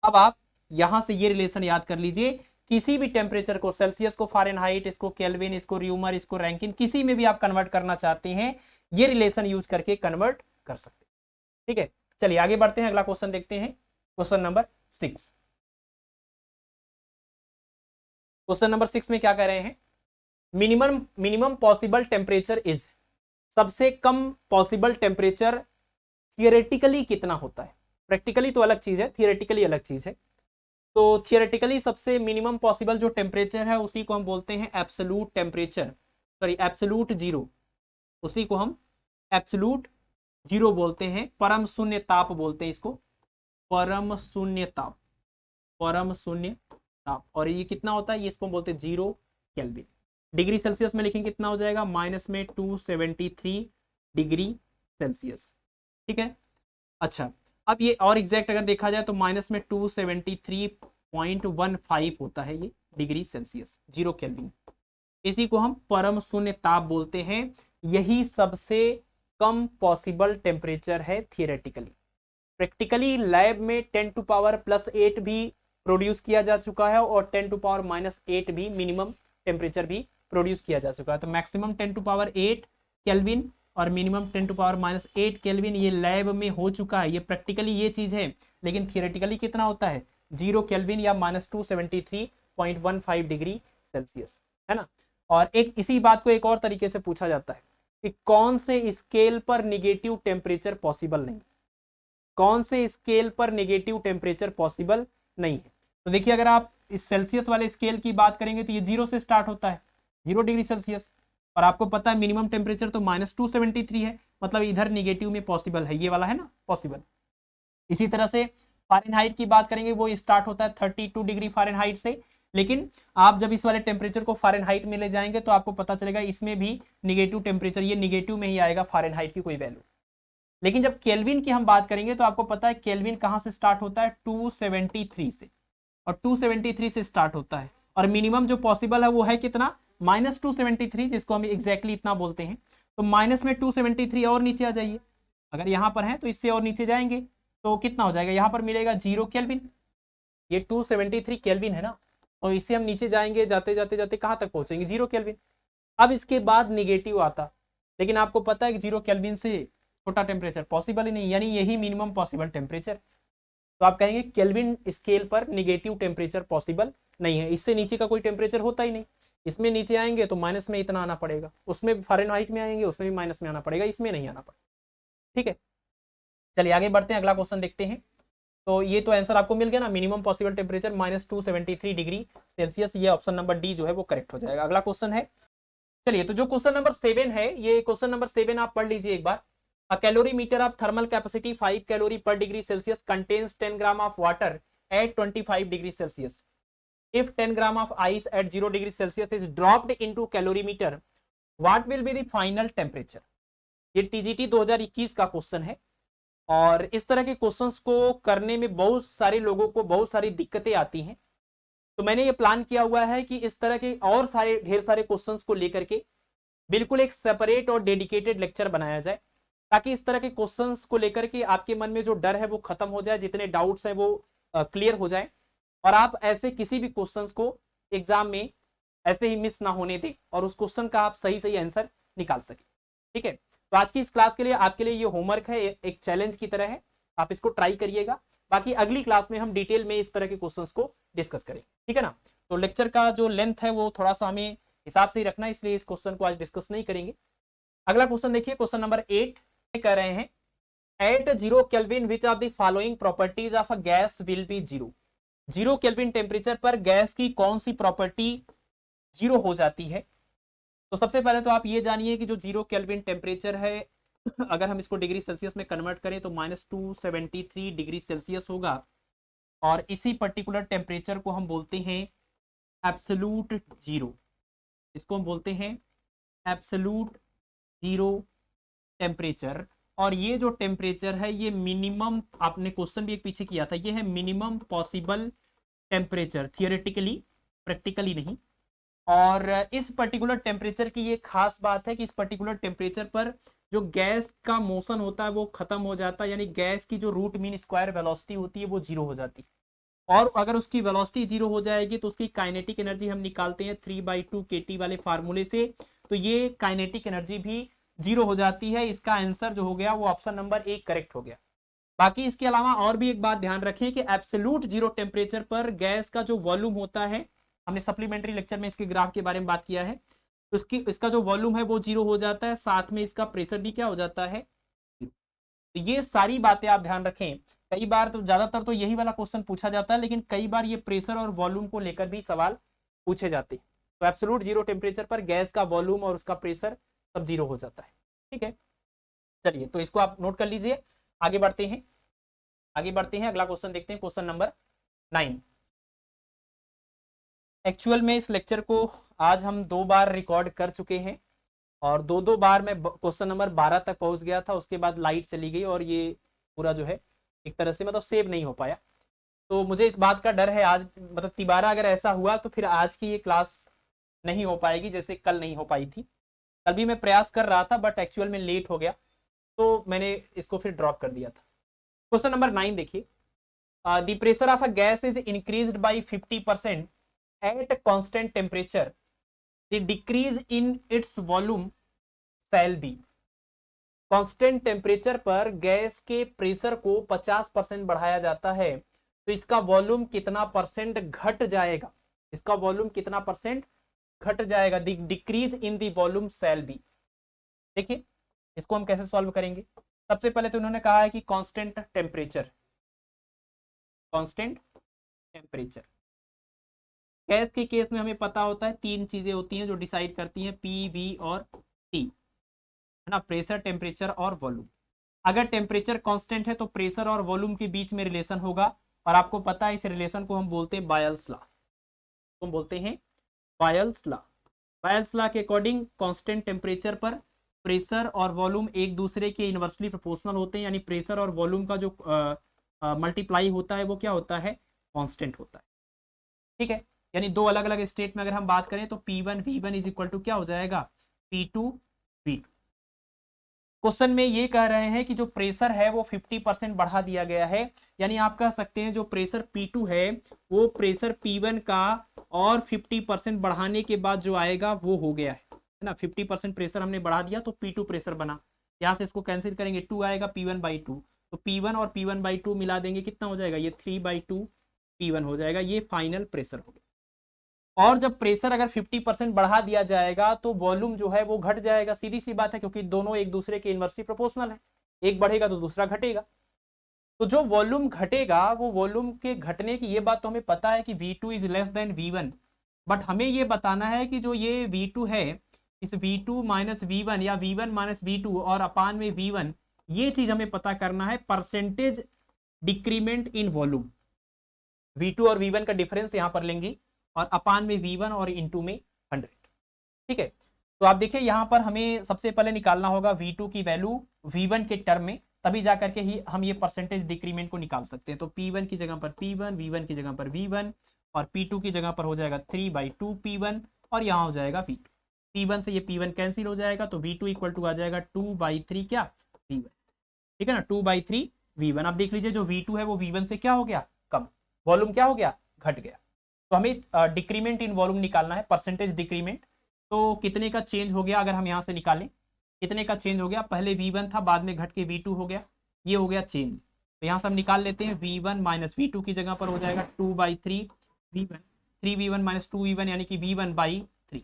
अब आप यहां से ये रिलेशन याद कर लीजिए, किसी भी टेम्परेचर को, सेल्सियस को फ़ारेनहाइट, इसको केल्विन, इसको र्यूमर, इसको रैंकिन, किसी में भी आप कन्वर्ट करना चाहते हैं, ये रिलेशन यूज करके कन्वर्ट कर सकते हैं। ठीक है, चलिए आगे बढ़ते हैं, अगला क्वेश्चन देखते हैं, क्वेश्चन नंबर 6। क्वेश्चन नंबर 6 में क्या कह रहे हैं, मिनिमम पॉसिबल टेम्परेचर इज, सबसे कम पॉसिबल टेम्परेचर थियोरेटिकली कितना होता है। प्रैक्टिकली तो अलग चीज है, थियोरेटिकली अलग चीज है। तो थियोरेटिकली सबसे मिनिमम पॉसिबल जो टेम्परेचर है उसी को हम बोलते हैं absolute temperature, sorry absolute zero, उसी को हम एब्सोल्यूट जीरो बोलते हैं, परम शून्य ताप बोलते हैं इसको, परम शून्य ताप। और ये कितना होता है, ये इसको बोलते हैं 0 केल्विन। डिग्री सेल्सियस में लिखेंगे कितना हो जाएगा, माइनस में 273 डिग्री सेल्सियस। ठीक है, अच्छा अब ये और एग्जैक्ट अगर देखा जाए तो माइनस में 273.15 होता है ये डिग्री सेल्सियस, 0 केल्विन। इसी को हम परम शून्य ताप बोलते हैं। यही सबसे कम पॉसिबल टेम्परेचर है थियोरेटिकली। प्रैक्टिकली लैब में 10⁻+8 भी प्रोड्यूस किया जा चुका है और 10⁻−8 भी मिनिमम टेम्परेचर भी प्रोड्यूस किया जा चुका है। तो मैक्सिमम 10⁸ केल्विन और मिनिमम 10⁻−8 केल्विन ये लैब में हो चुका है, ये प्रैक्टिकली ये चीज है। लेकिन थियोरेटिकली कितना होता है, 0 केल्विन या -273.15 डिग्री सेल्सियस, है ना। और एक इसी बात को एक और तरीके से पूछा जाता है कि कौन से स्केल पर निगेटिव टेम्परेचर पॉसिबल नहीं, कौन से स्केल पर निगेटिव टेम्परेचर पॉसिबल नहीं है। तो देखिए अगर आप इस सेल्सियस वाले स्केल की बात करेंगे तो ये 0 से स्टार्ट होता है, 0 डिग्री सेल्सियस, और आपको पता है मिनिमम टेम्परेचर तो -273 है, मतलब इधर निगेटिव में पॉसिबल है, ये वाला है ना पॉसिबल। इसी तरह से फ़ारेनहाइट की बात करेंगे, वो स्टार्ट होता है 32 डिग्री फ़ारेनहाइट से, लेकिन आप जब इस वाले टेम्परेचर को फ़ारेनहाइट में ले जाएंगे तो आपको पता चलेगा इसमें भी निगेटिव टेम्परेचर, ये निगेटिव में ही आएगा फ़ारेनहाइट की कोई वैल्यू। लेकिन जब केल्विन की हम बात करेंगे तो आपको पता है केल्विन कहाँ से स्टार्ट होता है, 273 से, और 273 से स्टार्ट होता है, और मिनिमम जो पॉसिबल है वो है कितना, -273, जिसको हम एग्जैक्टली इतना बोलते हैं। तो माइनस में 273 और नीचे आ जाइए, अगर यहाँ पर है तो इससे और नीचे जाएंगे तो कितना हो जाएगा, यहाँ पर मिलेगा 0 केल्विन, ये 273 केल्विन है ना, और इससे हम नीचे जाएंगे, जाते जाते जाते कहाँ तक पहुंचेंगे, 0 केल्विन। अब इसके बाद निगेटिव आता, लेकिन आपको पता है कि 0 केल्विन से छोटा टेम्परेचर पॉसिबल ही नहीं, यानी यही मिनिमम पॉसिबल टेम्परेचर। तो आप कहेंगे केल्विन स्केल पर निगेटिव टेम्परेचर पॉसिबल नहीं है, इससे नीचे का कोई टेम्परेचर होता ही नहीं। इसमें नीचे आएंगे तो माइनस में इतना आना पड़ेगा, उसमें फ़ारेनहाइट में आएंगे उसमें भी माइनस में आना पड़ेगा, इसमें नहीं आना पड़ेगा। ठीक है, चलिए आगे बढ़ते हैं, अगला क्वेश्चन देखते हैं। तो ये तो आंसर आपको मिल गया ना, minimum possible temperature -273 degree Celsius, ये ऑप्शन नंबर डी जो है वो करेक्ट हो जाएगा। अगला क्वेश्चन है, चलिए तो जो क्वेश्चन नंबर 7 है, ये क्वेश्चन नंबर 7 आप पढ़ लीजिए एक बार। A calorimeter of thermal capacity 5 calorie per degree Celsius contains 10 gram of water at 25 degrees Celsius. If 10 gram of ice at 0 degree Celsius is dropped into calorimeter, what will be the final temperature? ये TGT 2021 का question है, और इस तरह के questions को करने में बहुत सारे लोगों को बहुत सारी दिक्कतें आती हैं। तो मैंने ये प्लान किया हुआ है कि इस तरह के और सारे ढेर सारे क्वेश्चंस को लेकर के बिल्कुल एक सेपरेट और डेडिकेटेड लेक्चर बनाया जाए, ताकि इस तरह के क्वेश्चंस को लेकर के आपके मन में जो डर है वो खत्म हो जाए, जितने डाउट्स हैं वो क्लियर हो जाए, और आप ऐसे किसी भी क्वेश्चंस को एग्जाम में ऐसे ही मिस ना होने दें और उस क्वेश्चन का आप सही सही आंसर निकाल सकें। ठीक है, तो आज की इस क्लास के लिए आपके लिए ये होमवर्क है, एक चैलेंज की तरह है, आप इसको ट्राई करिएगा। बाकी अगली क्लास में हम डिटेल में इस तरह के क्वेश्चंस को डिस्कस करेंगे, ठीक है ना। तो लेक्चर का जो लेंथ है वो थोड़ा सा हमें हिसाब से ही रखना है, इसलिए इस क्वेश्चन को आज डिस्कस नहीं करेंगे। अगला क्वेश्चन देखिए, क्वेश्चन नंबर 8 कर रहे हैं, at 0 Kelvin which of the following properties of a gas will be 0 Kelvin temperature पर गैस की कौन सी प्रॉपर्टी 0 हो जाती है। तो सबसे पहले तो आप ये जानिए कि जो 0 केल्विन टेम्परेचर है, अगर हम इसको डिग्री सेल्सियस में कन्वर्ट करें तो -273 डिग्री सेल्सियस होगा, और इसी पर्टिकुलर टेम्परेचर को हम बोलते हैं एब्सोल्यूट 0, इसको हम बोलते हैं एब्सोल्यूट 0 टेम्परेचर। और ये जो टेम्परेचर है ये मिनिमम, आपने क्वेश्चन भी एक पीछे किया था, ये है minimum possible temperature, theoretically, practically नहीं। और इस पर्टिकुलर टेम्परेचर की ये खास बात है कि इस पर्टिकुलर टेम्परेचर पर जो गैस का मोशन होता है वो खत्म हो जाता है, यानी गैस की जो रूट मीन स्क्वायर वेलोसिटी होती है वो 0 हो जाती है। और अगर उसकी वेलोसिटी 0 हो जाएगी तो उसकी काइनेटिक एनर्जी हम निकालते हैं 3/2 kT वाले फार्मूले से, तो ये काइनेटिक एनर्जी भी 0 हो जाती है। इसका आंसर जो हो गया वो ऑप्शन नंबर 1 करेक्ट हो गया। बाकी इसके अलावा और भी एक बात ध्यान रखें कि एब्सोल्यूट 0 टेम्परेचर पर गैस का जो वॉल्यूम होता है, हमने सप्लीमेंट्री लेक्चर में इसके ग्राफ के बारे में बात किया है, तो इसका जो वॉल्यूम है वो 0 हो जाता है, साथ में इसका प्रेशर भी क्या हो जाता है। तो ये सारी बातें आप ध्यान रखें। कई बार तो, ज्यादातर तो यही वाला क्वेश्चन पूछा जाता है, लेकिन कई बार ये प्रेशर और वॉल्यूम को लेकर भी सवाल पूछे जाते हैं। तो एब्सोल्यूट 0 टेम्परेचर पर गैस का वॉल्यूम और उसका प्रेशर सब 0 हो जाता है। ठीक है, चलिए तो इसको आप नोट कर लीजिए। आगे बढ़ते हैं, अगला क्वेश्चन देखते हैं, क्वेश्चन नंबर 9। एक्चुअल में इस लेक्चर को आज हम 2 बार रिकॉर्ड कर चुके हैं, और 2 बार मैं क्वेश्चन नंबर 12 तक पहुंच गया था, उसके बाद लाइट चली गई और ये पूरा जो है एक तरह से मतलब सेव नहीं हो पाया। तो मुझे इस बात का डर है, आज मतलब तिबारा अगर ऐसा हुआ तो फिर आज की ये क्लास नहीं हो पाएगी, जैसे कल नहीं हो पाई थी। कल भी मैं प्रयास कर रहा था बट एक्चुअल में लेट हो गया, तो मैंने इसको फिर ड्रॉप कर दिया था। क्वेश्चन नंबर 9 देखिए, the pressure of a gas is increased by 50% at constant temperature, the decrease in its volume shall be. Constant temperature पर गैस के प्रेशर को 50% बढ़ाया जाता है, तो इसका वॉल्यूम कितना परसेंट घट जाएगा, इसका वॉल्यूम कितना परसेंट घट जाएगा, the decrease in the volume shall be. देखिए इसको हम कैसे सॉल्व करेंगे। सबसे पहले तो उन्होंने कहा है कि कांस्टेंट टेम्परेचर, गैस के केस में हमें पता होता है 3 चीजें होती हैं जो डिसाइड करती हैं, पी, वी और टी, है ना, प्रेशर, टेम्परेचर और वॉल्यूम। अगर टेम्परेचर कांस्टेंट है तो प्रेशर और वॉल्यूम के बीच में रिलेशन होगा, और आपको पता है इस रिलेशन को हम बोलते हैं बायल्स लॉ, तो हम बोलते हैं बायल्स लॉ। बायल्स लॉ के अकॉर्डिंग कांस्टेंट टेम्परेचर पर प्रेशर और वॉल्यूम एक दूसरे के इनवर्सली प्रोपोर्शनल होते हैं, यानी प्रेशर और वॉल्यूम का जो मल्टीप्लाई होता है वो क्या होता है, कांस्टेंट होता है। ठीक है, यानी 2 अलग अलग स्टेट में अगर हम बात करें तो P1 V1 is equal to क्या हो जाएगा, P2 V2। क्वेश्चन में ये कह रहे हैं कि जो प्रेशर है वो 50% बढ़ा दिया गया है, यानी आप कह सकते हैं जो प्रेशर P2 है वो प्रेशर P1 का और 50% बढ़ाने के बाद जो आएगा वो हो गया है ना। 50% प्रेशर हमने बढ़ा दिया तो P2 प्रेशर बना, यहाँ से इसको कैंसिल करेंगे, 2 आएगा P1/2, तो P1 और P1/2 मिला देंगे, कितना हो जाएगा, ये 3/2 P1 हो जाएगा, ये फाइनल प्रेशर हो गया। और जब प्रेशर अगर 50% बढ़ा दिया जाएगा तो वॉल्यूम जो है वो घट जाएगा, सीधी सी बात है, क्योंकि दोनों एक दूसरे के इनवर्सली प्रोपोर्शनल है, एक बढ़ेगा तो दूसरा घटेगा। तो जो वॉल्यूम घटेगा वो वॉल्यूम के घटने की ये बात तो हमें पता है कि V2 is less than V1, but हमें ये बताना है कि जो ये V2 है, इस V2 माइनस V1 या V1 माइनस V2 और अपान में V1, ये चीज हमें पता करना है, percentage decrement in volume. V2 और V1 का डिफरेंस यहां पर लेंगे और अपान में V1 और इंटू में 100। ठीक है, तो आप देखिए यहां पर हमें सबसे पहले निकालना होगा V2 की वैल्यू V1 के टर्म में, तभी जाकर के ही हम ये परसेंटेज डिक्रीमेंट को निकाल सकते हैं। तो P1 की जगह पर P1, V1 की जगह पर V1 और P2 की जगह पर हो जाएगा 3/2 P1 और यहाँ हो जाएगा V2। P1 से ये P1 कैंसिल हो जाएगा तो V2 इक्वल टू आ जाएगा 2/3 क्या V1, ठीक है ना, 2/3 V1। आप देख लीजिए जो V2 है वो V1 से क्या हो गया, कम, वॉल्यूम क्या हो गया, घट गया। तो हमें डिक्रीमेंट इन वॉल्यूम निकालना है, परसेंटेज डिक्रीमेंट। तो कितने का चेंज हो गया अगर हम यहाँ से निकालें, कितने का चेंज हो गया, पहले V1 था बाद में घट के V2 हो गया, ये हो गया चेंज। तो यहाँ से हम निकाल लेते हैं, V1 माइनस V2 की जगह पर हो जाएगा 2/3 V1, 3V1 माइनस 2V1 यानी कि V1/3,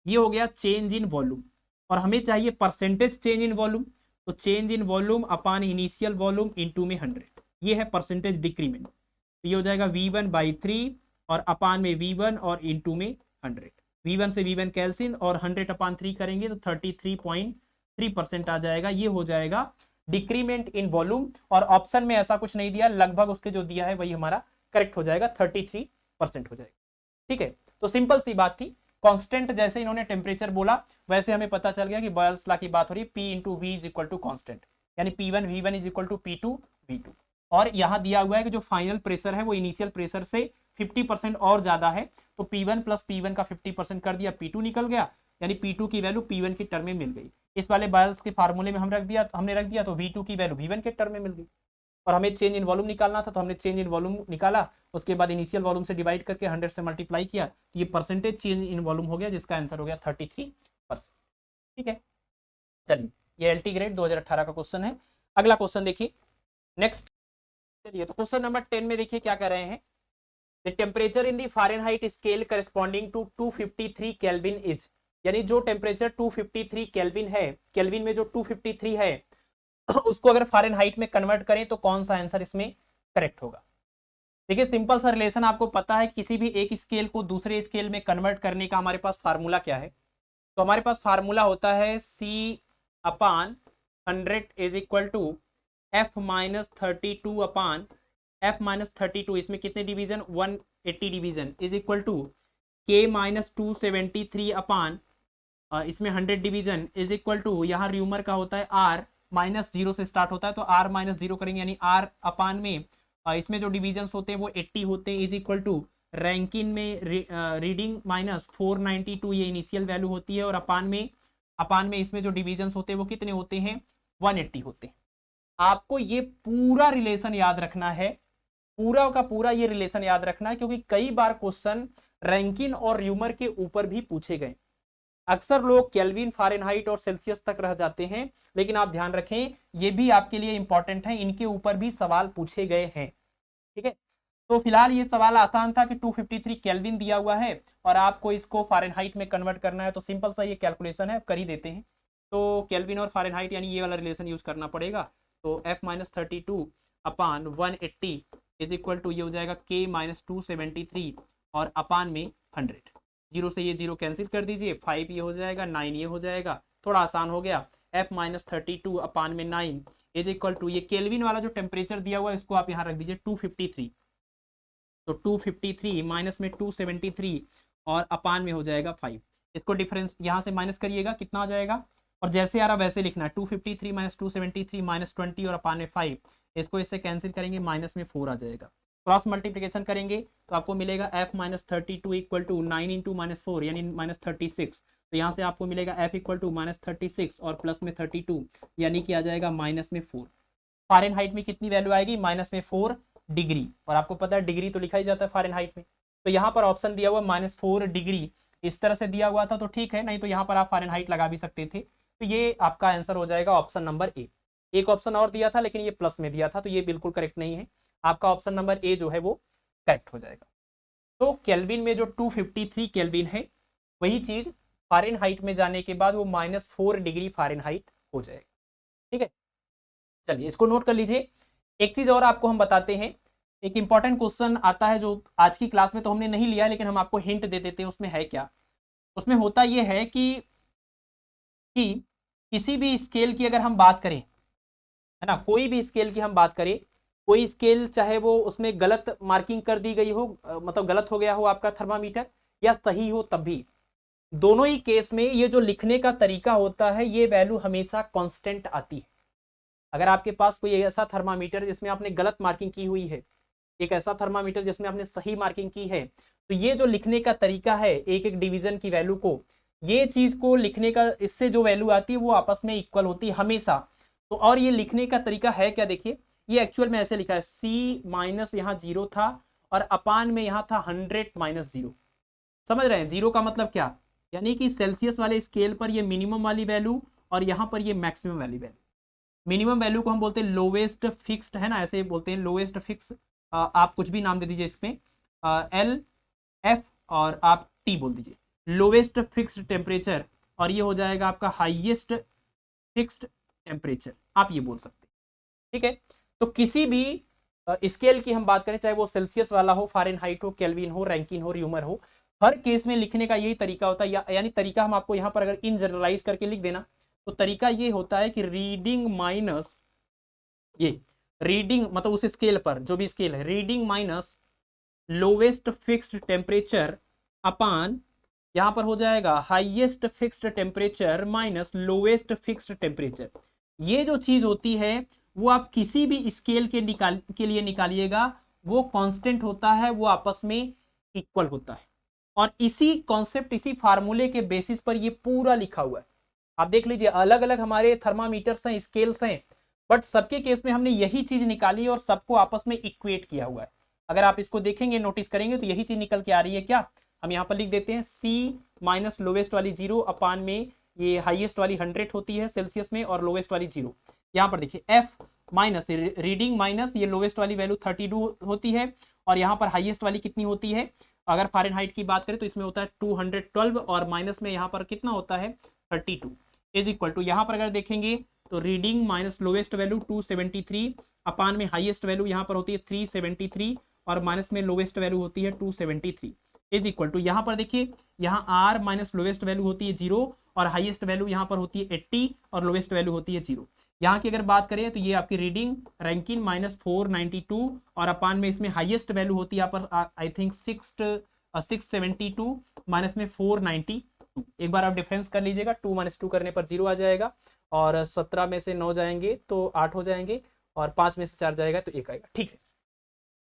ये हो गया चेंज इन वॉल्यूम। और हमें चाहिए परसेंटेज चेंज इन वॉल्यूम, तो change in volume upon initial volume into में 100, ये है परसेंटेज डिक्रीमेंट। तो ये हो जाएगा V1/3 और अपान में V1 और इंटू में 100, V1 से V1 कैंसिल और 100/3 करेंगे तो 33.3% आ जाएगा, ये हो जाएगा डिक्रीमेंट इन वॉल्यूम। और ऑप्शन में ऐसा कुछ नहीं दिया, लगभग उसके जो दिया है वही हमारा करेक्ट हो जाएगा, 33% हो जाएगा। ठीक है, तो सिंपल सी बात थी, कांस्टेंट जैसे इन्होंने टेम्परेचर बोला वैसे हमें पता चल गया कि बॉयल्स लॉ की बात हो रही है, P into V is equal to constant, यानी P1 V1 is equal to P2 V2। और यहाँ दिया हुआ है कि जो फाइनल प्रेशर है वो इनिशियल प्रेशर से 50% और ज्यादा है, तो P1 प्लस P1 का 50% कर दिया, P2 निकल गया, यानी P2 की वैल्यू P1 की टर्म में मिल गई। इस वाले बॉयल्स के फार्मूले में हमने रख दिया तो V2 की वैल्यू V1 के टर्म में मिल गई। और हमें चेंज इन वॉल्यूम निकालना था तो हमने चेंज इन वॉल्यूम निकाला, उसके बाद इनिशियल वॉल्यूम से डिवाइड करके 100 से मल्टीप्लाई किया, तो ये परसेंटेज चेंज इन वॉल्यूम हो गया, जिसका आंसर हो गया 33%। ठीक है, चलिए ये एलटी ग्रेड 2018 का क्वेश्चन है। अगला क्वेश्चन देखिए नेक्स्ट, चलिए तो क्वेश्चन नंबर 10 में देखिए क्या कर रहे हैं, the temperature in the Fahrenheit scale corresponding to 253 Kelvin is, यानी जो टेम्परेचर 253 केल्विन है, केल्विन में जो 253 है उसको अगर फारेनहाइट में कन्वर्ट करें तो कौन सा आंसर इसमें करेक्ट होगा। देखिए सिंपल सा रिलेशन आपको पता है, किसी भी एक स्केल को दूसरे स्केल में कन्वर्ट करने का हमारे पास फार्मूला क्या है, तो हमारे पास फार्मूला होता है C/100 is equal to F-32 upon F-32, इसमें कितने division, 180 division, is equal to K-273 upon इसमें 100 डिवीजन, इज इक्वल टू यहाँ र्यूमर का होता है R -0 से स्टार्ट होता है, तो R -0 करेंगे, यानी R अपान में इसमें जो डिवीजन्स होते हैं वो 80 होते हैं, इज इक्वल टू रैंकिन में रीडिंग -492 ये इनिशियल वैल्यू होती है, और अपान में इसमें जो डिवीजन्स होते हैं वो कितने होते हैं, 180 होते हैं। आपको ये पूरा रिलेशन याद रखना है, पूरा का पूरा ये रिलेशन याद रखना है, क्योंकि कई बार क्वेश्चन रैंकिन और र्यूमर के ऊपर भी पूछे गए। अक्सर लोग केल्विन, फारेनहाइट और सेल्सियस तक रह जाते हैं, लेकिन आप ध्यान रखें ये भी आपके लिए इंपॉर्टेंट है, इनके ऊपर भी सवाल पूछे गए हैं। ठीक है, तो फिलहाल ये सवाल आसान था कि 253 केल्विन दिया हुआ है और आपको इसको फारेनहाइट में कन्वर्ट करना है, तो सिंपल सा ये कैलकुलेशन है, कर ही देते हैं। तो केल्विन और फारेनहाइट यानी ये वाला रिलेशन यूज करना पड़ेगा, तो F-32 upon 180 is equal to ये हो जाएगा K-273 और अपान में 100, 0 से ये 0 कैंसिल कर दीजिए, 5 ये हो जाएगा, 9 ये हो जाएगा, थोड़ा आसान हो गया। F-32 अपान में 9 इज इक्वल टू ये केल्विन वाला जो टेम्परेचर दिया हुआ है इसको आप यहाँ रख दीजिए 253, तो 253 माइनस में 273 और अपान में हो जाएगा 5, इसको डिफरेंस यहाँ से माइनस करिएगा, कितना आ जाएगा, और जैसे आ रहा वैसे लिखना है, 253 माइनस 273 माइनस 20 और अपान में 5, इसको इससे कैंसिल करेंगे, माइनस में 4 आ जाएगा, क्रॉस मल्टीप्लीकेशन करेंगे तो आपको मिलेगा f minus 32 equal to 9 into -4 यानी -36। तो यहाँ से आपको मिलेगा f इक्वल टू -36 और प्लस में 32 यानी कि आ जाएगा -4। फ़ारेनहाइट में कितनी वैल्यू आएगी? -4 डिग्री। और आपको पता है डिग्री तो लिखा ही जाता है फ़ारेनहाइट में। तो यहाँ पर ऑप्शन दिया हुआ -4 डिग्री, इस तरह से दिया हुआ था तो ठीक है, नहीं तो यहाँ पर आप फ़ारेनहाइट लगा भी सकते थे। तो ये आपका आंसर हो जाएगा ऑप्शन नंबर ए। एक ऑप्शन और दिया था लेकिन ये प्लस में दिया था, तो ये बिल्कुल करेक्ट नहीं है। आपका ऑप्शन नंबर ए जो है वो करेक्ट हो जाएगा। तो केल्विन में जो 253 केल्विन है, वही चीज फ़ारेनहाइट में जाने के बाद वो -4 डिग्री फ़ारेनहाइट हो जाएगा। ठीक है, चलिए इसको नोट कर लीजिए। एक चीज और आपको हम बताते हैं, एक इंपॉर्टेंट क्वेश्चन आता है जो आज की क्लास में तो हमने नहीं लिया, लेकिन हम आपको हिंट दे देते हैं उसमें है क्या। उसमें होता यह है कि किसी भी स्केल की अगर हम बात करें, है ना, कोई भी स्केल की हम बात करें, कोई स्केल चाहे वो उसमें गलत मार्किंग कर दी गई हो, मतलब गलत हो गया हो आपका थर्मामीटर, या सही हो, तब भी दोनों ही केस में ये जो लिखने का तरीका होता है ये वैल्यू हमेशा कांस्टेंट आती है। अगर आपके पास कोई ऐसा थर्मामीटर जिसमें आपने गलत मार्किंग की हुई है, एक ऐसा थर्मामीटर जिसमें आपने सही मार्किंग की है, तो ये जो लिखने का तरीका है एक एक डिवीजन की वैल्यू को, ये चीज को लिखने का, इससे जो वैल्यू आती है वो आपस में इक्वल होती है हमेशा। तो और ये लिखने का तरीका है क्या, देखिए ये एक्चुअल में ऐसे लिखा है, C माइनस यहाँ 0 था और अपान में यहाँ था 100 माइनस 0। समझ रहे हैं? 0 का मतलब क्या, यानी कि सेल्सियस वाले स्केल पर ये मिनिमम वाली वैल्यू और यहाँ पर ये मैक्सिमम वाली वैल्यू। मिनिमम वैल्यू को हम बोलते हैं लोवेस्ट फिक्स्ड, है ना, ऐसे बोलते हैं लोवेस्ट फिक्स। आप कुछ भी नाम दे दीजिए इसमें, L F और आप T बोल दीजिए, लोवेस्ट फिक्स्ड टेम्परेचर। और ये हो जाएगा आपका हाईएस्ट फिक्स्ड टेम्परेचर, आप ये बोल सकते हैं। ठीक है, तो किसी भी स्केल की हम बात करें, चाहे वो सेल्सियस वाला हो, फ़ारेनहाइट हो, केल्विन हो, रैंकिन हो, र्यूमर हो, हर केस में लिखने का यही तरीका होता है। यानी तरीका हम आपको यहाँ पर अगर इन जनरलाइज करके लिख देना, तो तरीका ये होता है कि रीडिंग माइनस, ये रीडिंग मतलब उस स्केल पर जो भी स्केल है, reading minus lowest fixed temperature upon, यहां पर हो जाएगा highest fixed temperature minus lowest fixed temperature. ये जो चीज होती है वो आप किसी भी स्केल के लिए निकालिएगा, वो कांस्टेंट होता है, वो आपस में इक्वल होता है। और इसी कॉन्सेप्ट, इसी फार्मूले के बेसिस पर ये पूरा लिखा हुआ है। आप देख लीजिए, अलग अलग हमारे थर्मामीटर्स हैं, स्केल्स हैं, बट सबके केस में हमने यही चीज निकाली और सबको आपस में इक्वेट किया हुआ है। अगर आप इसको देखेंगे, नोटिस करेंगे, तो यही चीज निकल के आ रही है। क्या हम यहाँ पर लिख देते हैं, C माइनस लोवेस्ट वाली 0 अपान में ये हाईएस्ट वाली 100 होती है सेल्सियस में और लोवेस्ट वाली 0। यहाँ पर देखिए F माइनस रीडिंग माइनस ये लोवेस्ट वाली वैल्यू 32 होती है, और यहाँ पर हाईएस्ट वाली कितनी होती है, अगर फ़ारेनहाइट की बात करें तो इसमें होता है 212, और माइनस में यहाँ पर कितना होता है 32, इज इक्वल टू, यहाँ पर अगर देखेंगे तो reading minus lowest value 273 upon में हाईएस्ट वैल्यू यहाँ पर होती है 373 और माइनस में लोवेस्ट वैल्यू होती है 273 इज इक्वल टू, यहाँ पर देखिए यहाँ R माइनस लोवेस्ट वैल्यू होती है 0 और हाईएस्ट वैल्यू यहाँ पर होती है 80 और लोवेस्ट वैल्यू होती है 0। यहाँ की अगर बात करें तो ये आपकी रीडिंग रैंकिन माइनस 492 और अपान में इसमें हाईएस्ट वैल्यू होती है यहाँ पर आई थिंक 672 माइनस में 492। एक बार आप डिफरेंस कर लीजिएगा, 2 माइनस 2 करने पर 0 आ जाएगा, और 17 में से 9 जाएंगे तो 8 हो जाएंगे, और 5 में से 4 जाएगा तो 1 आएगा। ठीक है,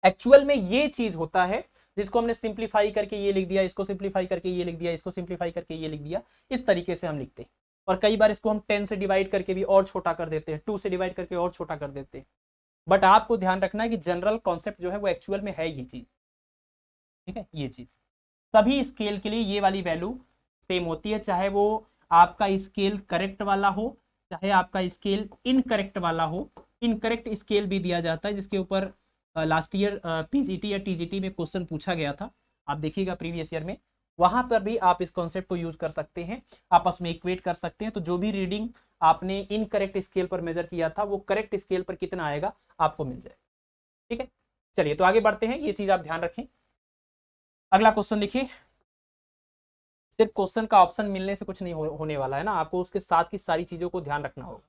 एक्चुअल में ये चीज होता है जिसको हमने सिंप्लीफाई करके ये लिख दिया, इसको सिंप्लीफाई करके ये लिख दिया, इसको सिंप्लीफाई करके ये लिख दिया, इस तरीके से हम लिखते हैं। और कई बार इसको हम 10 से डिवाइड करके भी और छोटा कर देते हैं, 2 से डिवाइड करके और छोटा कर देते हैं। बट आपको ध्यान रखना है कि जनरल कॉन्सेप्ट जो है वो एक्चुअल में है ये चीज। ठीक है, ये चीज सभी स्केल के लिए ये वाली वैल्यू सेम होती है, चाहे वो आपका स्केल करेक्ट वाला हो, चाहे आपका स्केल इनकरेक्ट वाला हो। इनकरेक्ट स्केल भी दिया जाता है, जिसके ऊपर लास्ट ईयर पीजीटी या टीजीटी में क्वेश्चन पूछा गया था, आप देखिएगा प्रीवियस ईयर में, वहां पर भी आप इस कॉन्सेप्ट को यूज कर सकते हैं, आपस में इक्वेट कर सकते हैं। तो जो भी रीडिंग आपने इनकरेक्ट स्केल पर मेजर किया था वो करेक्ट स्केल पर कितना आएगा आपको मिल जाएगा। ठीक है, चलिए तो आगे बढ़ते हैं, ये चीज आप ध्यान रखें। अगला क्वेश्चन देखिए, सिर्फ क्वेश्चन का ऑप्शन मिलने से कुछ नहीं होने वाला है ना, आपको उसके साथ की सारी चीजों को ध्यान रखना होगा।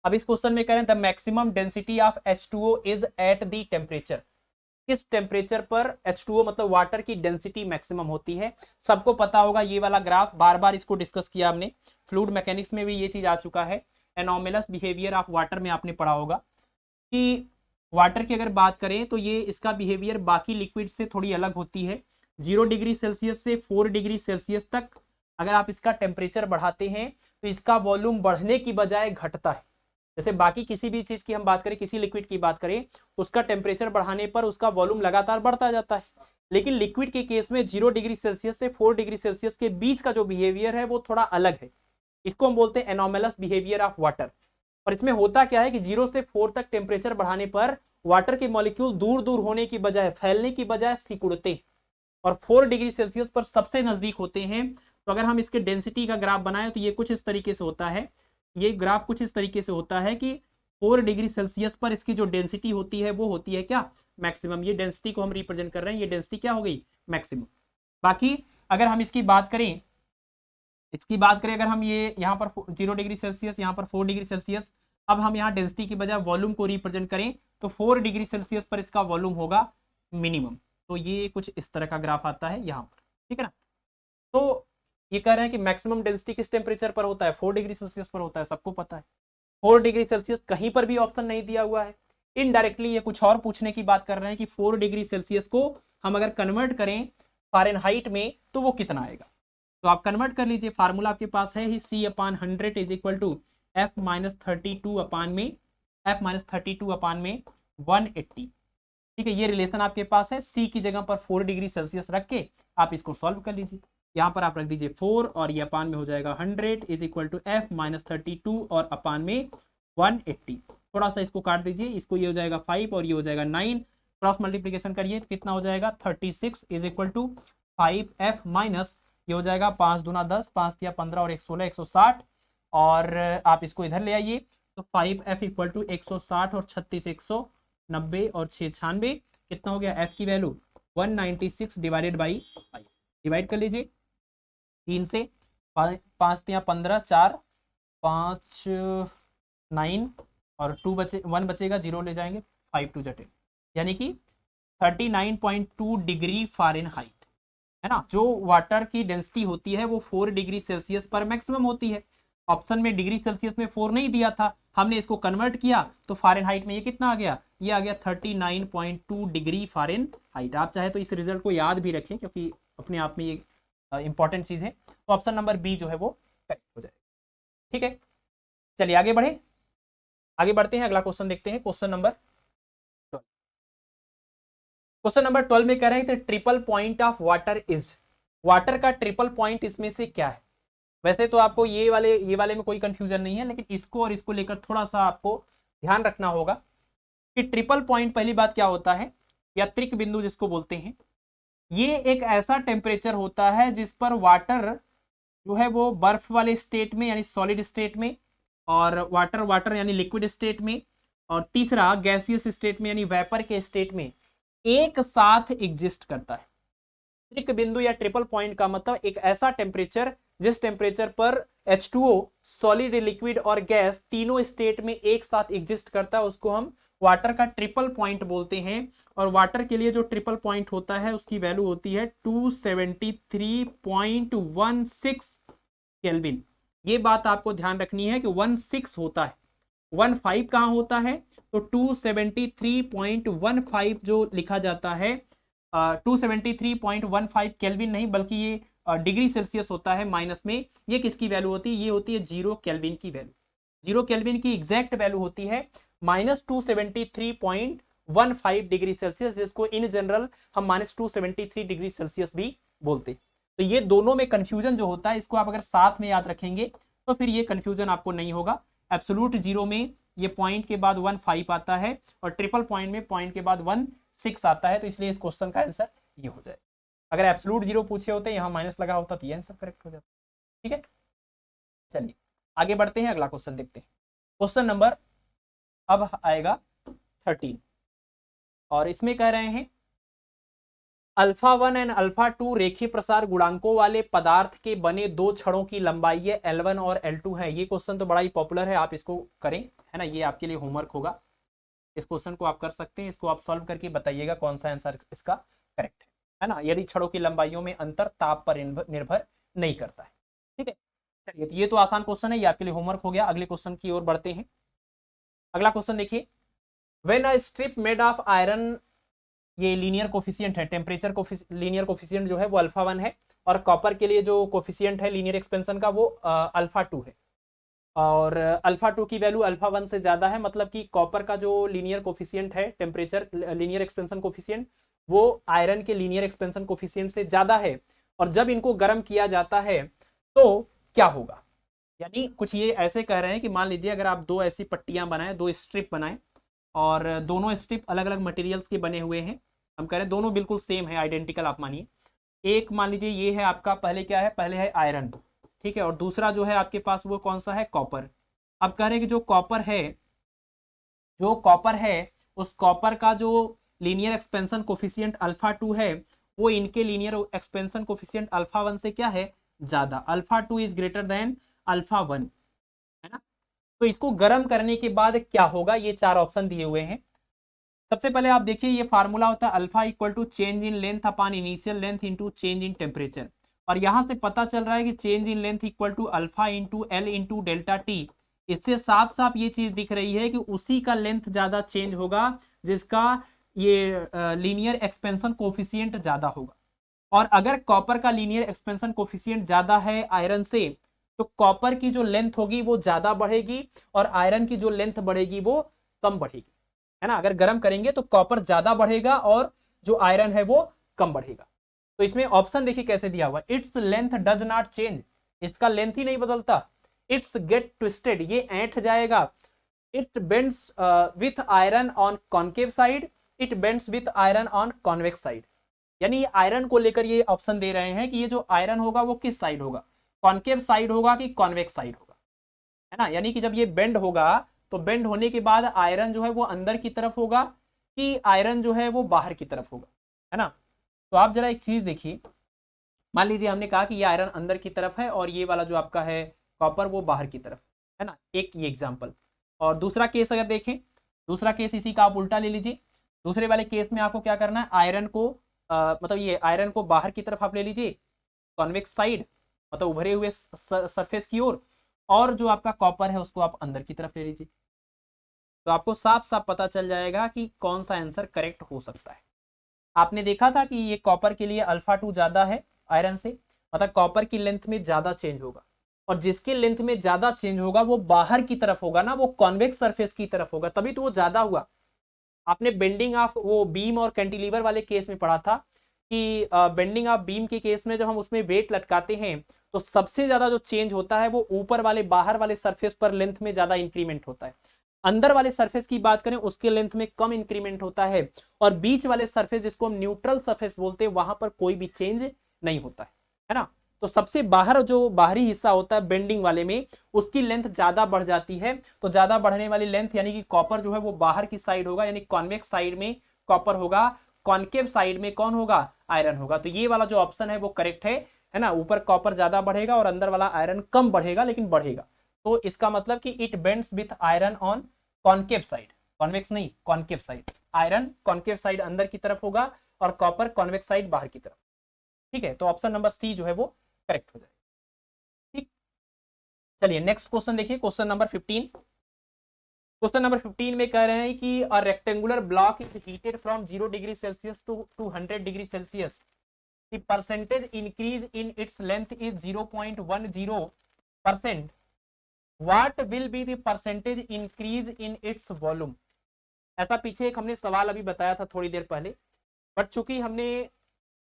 अब इस क्वेश्चन में कह रहे हैं the maximum density of H2O is at the temperature. किस टेम्परेचर पर H2O मतलब वाटर की डेंसिटी मैक्सिमम होती है। सबको पता होगा ये वाला ग्राफ, बार बार इसको डिस्कस किया हमने, फ्लूइड मैकेनिक्स में भी ये चीज आ चुका है। एनॉमलस बिहेवियर ऑफ वाटर में आपने पढ़ा होगा कि वाटर की अगर बात करें तो ये इसका बिहेवियर बाकी लिक्विड से थोड़ी अलग होती है। 0 डिग्री सेल्सियस से 4 डिग्री सेल्सियस तक अगर आप इसका टेम्परेचर बढ़ाते हैं तो इसका वॉल्यूम बढ़ने की बजाय घटता है। जैसे बाकी किसी भी चीज की हम बात करें, किसी लिक्विड की बात करें, उसका टेम्परेचर बढ़ाने पर उसका वॉल्यूम लगातार बढ़ता जाता है, लेकिन लिक्विड के केस में 0 डिग्री सेल्सियस से 4 डिग्री सेल्सियस के बीच का जो बिहेवियर है वो थोड़ा अलग है। इसको हम बोलते हैं एनोमलस बिहेवियर ऑफ वाटर। और इसमें होता क्या है कि 0 से 4 तक टेम्परेचर बढ़ाने पर वाटर के मॉलिक्यूल दूर दूर होने की बजाय, फैलने की बजाय सिकुड़ते हैं और 4 डिग्री सेल्सियस पर सबसे नजदीक होते हैं। तो अगर हम इसके डेंसिटी का ग्राफ बनाएं तो ये कुछ इस तरीके से होता है। ये ग्राफ कुछ इस तरीके से होता है कि 4 डिग्री सेल्सियस पर इसकी जो डेंसिटी होती है वो होती है क्या, मैक्सिमम। ये डेंसिटी को हम रिप्रेजेंट कर रहे हैं, ये डेंसिटी क्या हो गई, मैक्सिमम। बाकी अगर हम इसकी बात करें अगर हम ये यहाँ पर 0 डिग्री सेल्सियस, यहाँ पर 4 डिग्री सेल्सियस, अब हम यहाँ डेंसिटी की बजाय वॉल्यूम को रिप्रेजेंट करें तो 4 डिग्री सेल्सियस पर इसका वॉल्यूम होगा मिनिमम। तो ये कुछ इस तरह का ग्राफ आता है यहाँ पर, ठीक है ना। तो ये कह रहे हैं कि मैक्सिमम डेंसिटी किस टेम्परेचर पर होता है, 4 डिग्री सेल्सियस पर होता है, सबको पता है। 4 डिग्री सेल्सियस कहीं पर भी ऑप्शन नहीं दिया हुआ है। इनडायरेक्टली ये कुछ और पूछने की बात कर रहे हैं कि 4 डिग्री सेल्सियस को हम अगर कन्वर्ट करें फ़ारेनहाइट में तो वो कितना आएगा। तो आप कन्वर्ट कर लीजिए, फार्मूला आपके पास है ही C/100 is equal to F-32 upon में 180। ठीक है, ये रिलेशन आपके पास है। C की जगह पर 4 डिग्री सेल्सियस रख के आप इसको सॉल्व कर लीजिए। यहाँ पर आप रख दीजिए 4 और ये अपान में हो जाएगा 100 इज इक्वल टू F-32 और अपान में 180। थोड़ा सा इसको काट दीजिए, इसको ये हो जाएगा 5 और ये हो जाएगा 9, क्रॉस मल्टीप्लीकेशन करिए तो कितना हो जाएगा 36 is equal to 5F minus ये हो जाएगा 5 दूना 10, 5 तिया 15 और 1 16, 160। और आप इसको इधर ले आइए तो 5F इक्वल टू 160 और 36 190 और 6 96, कितना हो गया F की वैल्यू 196 डिवाइडेड बाई 5। डिवाइड कर लीजिए 3 से, 5 तिया 15, 4 5 9 और 1 बचेगा, 0 ले जाएंगे, 5 2 10, यानी कि 39.2 डिग्री फ़ारेनहाइट है ना। जो वाटर की डेंसिटी होती है वो 4 डिग्री सेल्सियस पर मैक्सिमम होती है। ऑप्शन में डिग्री सेल्सियस में 4 नहीं दिया था, हमने इसको कन्वर्ट किया तो फ़ारेनहाइट में ये कितना आ गया, ये आ गया 39.2 डिग्री फ़ारेनहाइट। आप चाहे तो इस रिजल्ट को याद भी रखें क्योंकि अपने आप में ये इंपॉर्टेंट चीज़ है। तो ऑप्शन नंबर बी जो है वो करेक्ट हो जाएगा। ठीक है, चलिए आगे बढ़ते हैं, अगला क्वेश्चन देखते हैं। क्वेश्चन नंबर 12 में कह रहे हैं कि triple point of water is, water का ट्रिपल पॉइंट इसमें से क्या है। वैसे तो आपको ये वाले में कोई कंफ्यूजन नहीं है, लेकिन इसको और इसको लेकर थोड़ा सा आपको ध्यान रखना होगा कि ट्रिपल पॉइंट पहली बात क्या होता है, या त्रिक बिंदु जिसको बोलते हैं। ये एक ऐसा टेम्परेचर होता है जिस पर वाटर जो है वो बर्फ वाले स्टेट में यानी सॉलिड स्टेट में, और वाटर यानी लिक्विड स्टेट में, और तीसरा गैसियस स्टेट में यानी वेपर के स्टेट में एक साथ एग्जिस्ट करता है। त्रिक बिंदु या ट्रिपल पॉइंट का मतलब एक ऐसा टेम्परेचर जिस टेम्परेचर पर H2O, सॉलिड, लिक्विड और गैस तीनों स्टेट में एक साथ एग्जिस्ट करता है, उसको हम वाटर का ट्रिपल पॉइंट बोलते हैं। और वाटर के लिए जो ट्रिपल पॉइंट होता है उसकी वैल्यू होती है 273.16 केल्विन। ये बात आपको ध्यान रखनी है कि 16 होता है, 15 कहाँ होता है, तो 273.15 जो लिखा जाता है 273.15 केल्विन नहीं बल्कि ये डिग्री सेल्सियस होता है माइनस में। ये किसकी वैल्यू होती है, ये होती है 0 केल्विन की वैल्यू। 0 केल्विन की एग्जैक्ट वैल्यू होती है -273.15 डिग्री सेल्सियस, जिसको इन जनरल हम -273 डिग्री सेल्सियस भी बोलते हैं। तो ये दोनों में कंफ्यूजन जो होता है, इसको आप अगर साथ में याद रखेंगे तो फिर ये कंफ्यूजन आपको नहीं होगा। एब्सोल्यूट जीरो में ये पॉइंट के बाद 15 आता है और ट्रिपल पॉइंट में पॉइंट के बाद 16 आता है, तो इसलिए इस क्वेश्चन का आंसर ये हो जाए। अगर एब्सोल्यूट जीरो पूछे होते, यहाँ माइनस लगा होता तो ये आंसर करेक्ट हो जाता। ठीक है, चलिए आगे बढ़ते हैं, अगला क्वेश्चन देखते हैं। क्वेश्चन नंबर अब आएगा 13 और इसमें कह रहे हैं α1 एंड α2 रेखीय प्रसार गुणांकों वाले पदार्थ के बने दो छड़ों की लंबाई है L1 और L2 है। ये क्वेश्चन तो बड़ा ही पॉपुलर है, आप इसको करें, है ना, ये आपके लिए होमवर्क होगा। इस क्वेश्चन को आप कर सकते हैं, इसको आप सॉल्व करके बताइएगा कौन सा आंसर इसका करेक्ट है ना, यदि छड़ों की लंबाइयों में अंतर ताप पर निर्भर नहीं करता है। ठीक है, चलिए ये तो आसान क्वेश्चन है, ये आपके लिए होमवर्क हो गया। अगले क्वेश्चन की ओर बढ़ते हैं। अगला क्वेश्चन देखिए, when a strip made of iron, ये लीनियर कोफिशिएंट है, टेम्परेचर लीनियर कोफिशिएंट जो है वो अल्फा 1 है, और कॉपर के लिए जो कोफिशिएंट है लीनियर एक्सपेंशन का वो अल्फा 2 है, और अल्फा 2 की वैल्यू अल्फा 1 से ज्यादा है, मतलब कि कॉपर का जो लीनियर कोफिशिएंट है, टेम्परेचर लीनियर एक्सपेंशन कोफिशिएंट, वो आयरन के लीनियर एक्सपेंशन कोफिशिएंट से ज्यादा है। और जब इनको गर्म किया जाता है तो क्या होगा, यानी कुछ ये ऐसे कह रहे हैं कि मान लीजिए अगर आप दो ऐसी पट्टियां बनाएं, दो स्ट्रिप बनाएं, और दोनों स्ट्रिप अलग अलग मटेरियल्स के बने हुए हैं, हम कह रहे हैं दोनों बिल्कुल सेम है, आइडेंटिकल आप मानिए। एक मान लीजिए ये है आपका, पहले क्या है, पहले है आयरन, ठीक है, और दूसरा जो है आपके पास वो कौन सा है, कॉपर। अब कह रहे हैं कि जो कॉपर है उस कॉपर का जो लीनियर एक्सपेंशन कोफिशिएंट अल्फा 2 है, वो इनके लीनियर एक्सपेंशन कोफिशिएंट अल्फा 1 से क्या है, ज्यादा, alpha 2 is greater than alpha 1, है ना। तो इसको गर्म करने के बाद क्या होगा, ये चार ऑप्शन दिए हुए हैं। सबसे पहले आप देखिए, ये फार्मूला होता है alpha equal to change in length upon initial length into change in temperature, और यहां से पता चल रहा है कि change in length equal to alpha into L into delta T. इससे साफ साफ ये चीज दिख रही है कि उसी का लेंथ ज्यादा चेंज होगा जिसका ये लीनियर एक्सपेंशन कोफिशिएंट ज्यादा होगा। और अगर कॉपर का लीनियर एक्सपेंशन कोफिशिएंट ज्यादा है आयरन से, तो कॉपर की जो लेंथ होगी वो ज्यादा बढ़ेगी, और आयरन की जो लेंथ बढ़ेगी वो कम बढ़ेगी, है ना। अगर गर्म करेंगे तो कॉपर ज्यादा बढ़ेगा और जो आयरन है वो कम बढ़ेगा। तो इसमें ऑप्शन देखिए कैसे दिया हुआ, it's length does not change, इसका लेंथ ही नहीं बदलता। इट्स गेट ट्विस्टेड, ये ऐंठ जाएगा। It bends with iron on concave side, it bends with iron on convex side. यानी आयरन को लेकर ये ऑप्शन दे रहे हैं कि ये जो आयरन होगा वो किस साइड होगा, कॉन्केव साइड होगा कि कॉन्वेक्स साइड होगा, है ना। यानी कि जब ये बेंड होगा तो बेंड होने के बाद आयरन जो है वो अंदर की तरफ होगा कि आयरन जो है वो बाहर की तरफ होगा, है ना। तो आप जरा एक चीज देखिए, मान लीजिए हमने कहा कि ये आयरन अंदर की तरफ है और ये वाला जो आपका है कॉपर वो बाहर की तरफ, है ना, एक ये एग्जाम्पल। और दूसरा केस अगर देखें, दूसरा केस इसी का आप उल्टा ले लीजिए। दूसरे वाले केस में आपको क्या करना है, आयरन को मतलब ये आयरन को बाहर की तरफ आप ले लीजिए, कॉन्वेक्स साइड, मतलब उभरे हुए सरफेस की ओर, और जो आपका कॉपर है उसको आप अंदर की तरफ ले लीजिए। तो आपको साफ साफ पता चल जाएगा कि कौन सा आंसर करेक्ट हो सकता है। आपने देखा था कि ये कॉपर के लिए अल्फा 2 ज्यादा है आयरन से, मतलब कॉपर की लेंथ में ज्यादा चेंज होगा, और जिसके लेंथ में ज्यादा चेंज होगा वो बाहर की तरफ होगा ना, वो कॉन्वेक्स सरफेस की तरफ होगा, तभी तो वो ज्यादा हुआ। आपने बेंडिंग ऑफ वो बीम और कैंटिलीवर वाले केस में पढ़ा था कि बेंडिंग ऑफ बीम के केस में जब हम उसमें वेट लटकाते हैं तो सबसे ज्यादा जो चेंज होता है वो ऊपर वाले बाहर वाले सरफेस पर लेंथ में ज्यादा इंक्रीमेंट होता है। अंदर वाले सरफेस की बात करें उसके लेंथ में कम इंक्रीमेंट होता है, और बीच वाले सरफेस जिसको हम न्यूट्रल सरफेस बोलते हैं वहां पर कोई भी चेंज नहीं होता है ना। तो सबसे बाहर जो बाहरी हिस्सा होता है बेंडिंग वाले में, उसकी लेंथ ज्यादा बढ़ जाती है। तो ज्यादा बढ़ने वाली लेंथ यानी कि कॉपर जो है वो बाहर की साइड होगा, यानी कॉन्वेक्स साइड में कॉपर होगा, कॉन्केव साइड में कौन होगा, आयरन होगा। तो ये वाला जो ऑप्शन है वो करेक्ट है ना। ऊपर कॉपर ज्यादा बढ़ेगा और अंदर वाला आयरन कम बढ़ेगा, लेकिन बढ़ेगा। तो इसका मतलब कि it bends with iron on concave side, convex नहीं concave side, iron concave side अंदर की तरफ होगा और कॉपर कॉन्वेक्स साइड बाहर की तरफ। ठीक है, तो ऑप्शन नंबर सी जो है वो करेक्ट हो जाएगा। ठीक, चलिए नेक्स्ट क्वेश्चन देखिए, क्वेश्चन नंबर 15। क्वेश्चन नंबर 15 में कह रहे हैं कि a rectangular block is heated from 0 degree Celsius to 100 degree Celsius, the percentage increase in its length is 0.10%, what will be the percentage increase in its volume. ऐसा पीछे एक हमने सवाल अभी बताया था थोड़ी देर पहले, बट चूंकि हमने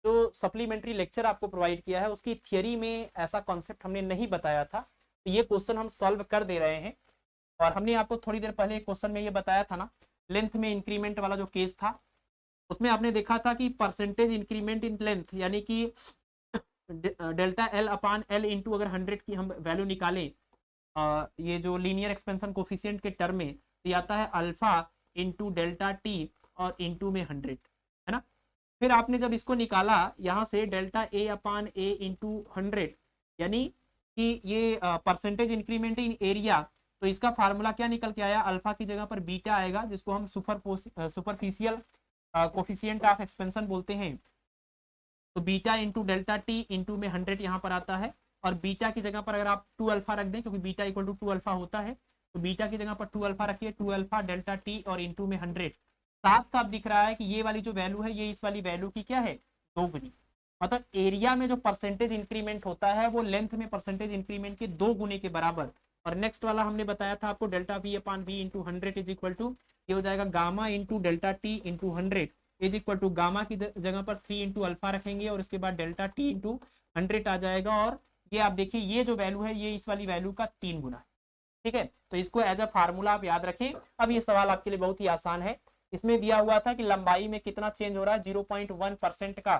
जो सप्लीमेंट्री लेक्चर आपको प्रोवाइड किया है उसकी थियरी में ऐसा कॉन्सेप्ट हमने नहीं बताया था, तो ये क्वेश्चन हम सॉल्व कर दे रहे हैं। और हमने आपको थोड़ी देर पहले एक क्वेश्चन में ये बताया था ना, लेंथ में इंक्रीमेंट वाला जो केस था, उसमें आपने देखा था कि परसेंटेज इंक्रीमेंट इन लेंथ यानी कि डेल्टा एल अपान एल इंटू अगर 100 की हम वैल्यू निकालें, ये जो लीनियर एक्सपेंशन कोफिशिएंट के टर्म में, तो ये आता है अल्फा इंटू डेल्टा टी और इंटू में 100, है ना। फिर आपने जब इसको निकाला यहाँ से delta A upon A into 100, यानी कि ये परसेंटेज इंक्रीमेंट इन एरिया, तो इसका फार्मूला क्या निकल के आया, अल्फा की जगह पर बीटा आएगा, जिसको हम सुपरफिशियल कोफिशिएंट ऑफ एक्सपेंशन बोलते हैं। तो beta into delta T into में 100 यहाँ पर आता है, और बीटा की जगह पर अगर आप 2 अल्फा रख दें, क्योंकि बीटा इक्वल टू 2 अल्फा होता है, तो बीटा की जगह पर 2 अल्फा रखिए, 2 अल्फा डेल्टा टी और इंटू में 100। साफ साफ दिख रहा है कि ये वाली जो वैल्यू है ये इस वाली वैल्यू की क्या है, 2 गुनी। मतलब एरिया में जो परसेंटेज इंक्रीमेंट होता है वो लेंथ में परसेंटेज इंक्रीमेंट के 2 गुने के बराबर। और नेक्स्ट वाला हमने बताया था आपको, delta V upon V into 100 is equal to, ये हो जाएगा gamma into delta T into 100 is equal to, gamma की जगह पर 3 इंटू अल्फा रखेंगे और उसके बाद डेल्टा टी इंटू 100 आ जाएगा। और ये आप देखिए ये जो वैल्यू है ये इस वाली वैल्यू का 3 गुना है। ठीक है, तो इसको एज अ फार्मूला आप याद रखें। अब ये सवाल आपके लिए बहुत ही आसान है। इसमें दिया हुआ था कि लंबाई में कितना चेंज हो रहा है, 0.1% का,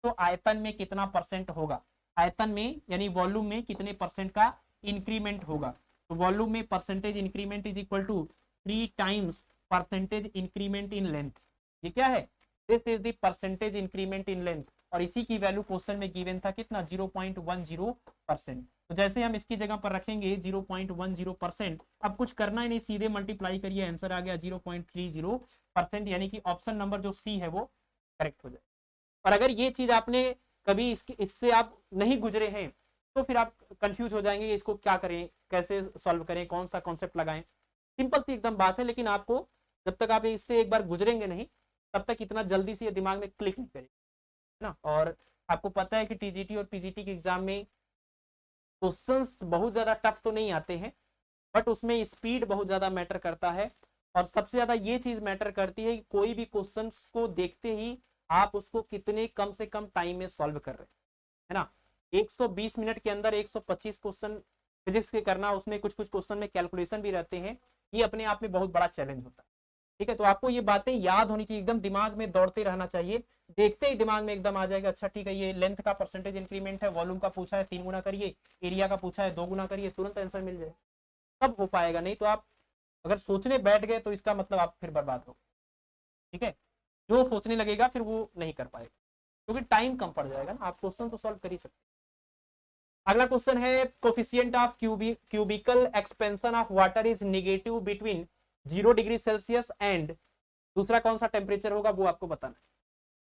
तो आयतन में कितना परसेंट होगा, आयतन में यानी वॉल्यूम में कितने परसेंट का इंक्रीमेंट होगा। तो वॉल्यूम में percentage increment is equal to 3 times percentage increment in length. ये क्या है, this is the percentage increment in length. और इसी की वैल्यू क्वेश्चन में गिवन था कितना, 0.10%। तो जैसे हम इसकी जगह पर रखेंगे 0.10%, अब कुछ करना ही नहीं, सीधे मल्टीप्लाई करिए, आंसर आ गया 0.30%, यानी कि ऑप्शन नंबर जो सी है वो करेक्ट हो जाए। और अगर ये चीज आपने कभी इससे आप नहीं गुजरे हैं तो फिर आप कंफ्यूज हो जाएंगे, इसको क्या करें, कैसे सॉल्व करें, कौन सा कॉन्सेप्ट लगाएं। सिंपल सी एकदम बात है, लेकिन आपको जब तक आप इससे एक बार गुजरेंगे नहीं तब तक इतना जल्दी से ये दिमाग में क्लिक नहीं करेगा, है ना। और आपको पता है कि टीजीटी और पीजीटी के एग्जाम में क्वेश्चंस बहुत ज्यादा टफ तो नहीं आते हैं, बट उसमें स्पीड बहुत ज्यादा मैटर करता है। और सबसे ज्यादा ये चीज मैटर करती है कि कोई भी क्वेश्चन को देखते ही आप उसको कितने कम से कम टाइम में सॉल्व कर रहे हैं, है ना। 120 मिनट के अंदर 125 क्वेश्चन फिजिक्स के करना, उसमें कुछ कुछ क्वेश्चन में कैलकुलेशन भी रहते हैं, ये अपने आप में बहुत बड़ा चैलेंज होता है। ठीक है, तो आपको ये बातें याद होनी चाहिए, एकदम दिमाग में दौड़ते रहना चाहिए, देखते ही दिमाग में एकदम आ जाएगा, अच्छा ठीक है ये लेंथ का परसेंटेज इंक्रीमेंट है, वॉल्यूम का पूछा है 3 गुना करिए, एरिया का पूछा है 2 गुना करिए, तुरंत आंसर मिल जाए, तब हो पाएगा। नहीं तो आप अगर सोचने बैठ गए तो इसका मतलब आप फिर बर्बाद हो। ठीक है, जो सोचने लगेगा फिर वो नहीं कर पाएगा, क्योंकि टाइम कम पड़ जाएगा ना, आप क्वेश्चन तो सॉल्व कर ही सकते। अगला क्वेश्चन है, coefficient of cubicle expansion of water is negative between 0 degree Celsius and, दूसरा कौन सा टेम्परेचर होगा वो आपको बताना है।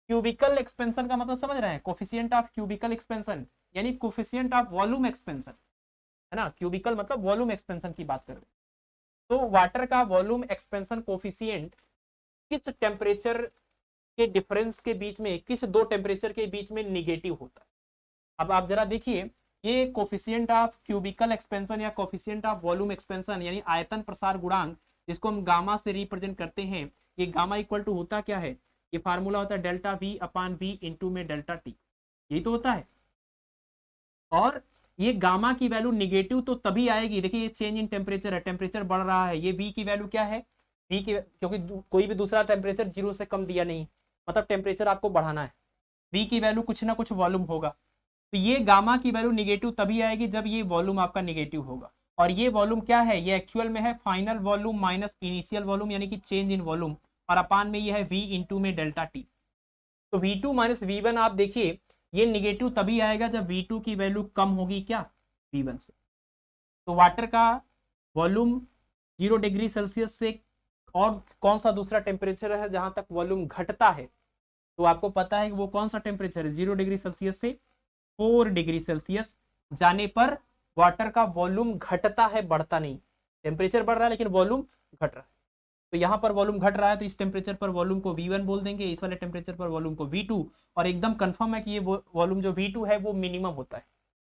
क्यूबिकल एक्सपेंशन का मतलब समझ रहे हैं, कोफिशिएंट ऑफ क्यूबिकल एक्सपेंशन यानी कोफिशिएंट ऑफ वॉल्यूम एक्सपेंशन, है ना। क्यूबिकल मतलब वॉल्यूम एक्सपेंशन की बात कर रहे हैं। तो वाटर का वॉल्यूम एक्सपेंशन कोफिशिएंट किस टेम्परेचर के डिफरेंस के बीच में, किस दो टेम्परेचर के बीच में निगेटिव होता है। अब आप जरा देखिए, ये कोफिशिएंट ऑफ क्यूबिकल एक्सपेंशन या कोफिशिएंट ऑफ वॉल्यूम एक्सपेंशन यानी आयतन प्रसार गुणांक, जिसको हम गामा से रिप्रेजेंट करते हैं, ये गामा इक्वल टू होता क्या है, ये फार्मूला होता है delta V upon V into में डेल्टा टी, यही तो होता है। और ये गामा की वैल्यू निगेटिव तो तभी आएगी, देखिए ये चेंज इन टेम्परेचर है, टेम्परेचर बढ़ रहा है, ये वी की वैल्यू क्या है, वी की, क्योंकि कोई भी दूसरा टेम्परेचर 0 से कम दिया नहीं, मतलब टेम्परेचर आपको बढ़ाना है, वी की वैल्यू कुछ ना कुछ वॉल्यूम होगा। तो ये गामा की वैल्यू निगेटिव तभी आएगी जब ये वॉल्यूम आपका निगेटिव होगा। और ये वॉल्यूम क्या है, ये एक्चुअल में है final volume minus initial volume यानी कि चेंज इन वॉल्यूम, और अपान में ये है वी इंटू में डेल्टा टी। तो V2 माइनस V1 आप देखिए ये निगेटिव तभी आएगा जब V2 की वैल्यू कम होगी क्या, V1 से। तो वाटर का वॉल्यूम 0 डिग्री सेल्सियस से और कौन सा दूसरा टेम्परेचर है जहां तक वॉल्यूम घटता है, तो आपको पता है कि वो कौन सा टेम्परेचर है, 0 डिग्री सेल्सियस से 4 डिग्री सेल्सियस जाने पर वाटर का वॉल्यूम घटता है, बढ़ता नहीं। टेम्परेचर बढ़ रहा है लेकिन वॉल्यूम घट रहा है। तो यहाँ पर वॉल्यूम घट रहा है तो इस टेम्परेचर पर वॉल्यूम को V1 बोल देंगे, इस वाले टेम्परेचर पर वॉल्यूम को V2। और एकदम कंफर्म है कि ये वॉल्यूम जो V2 है वो मिनिमम होता है,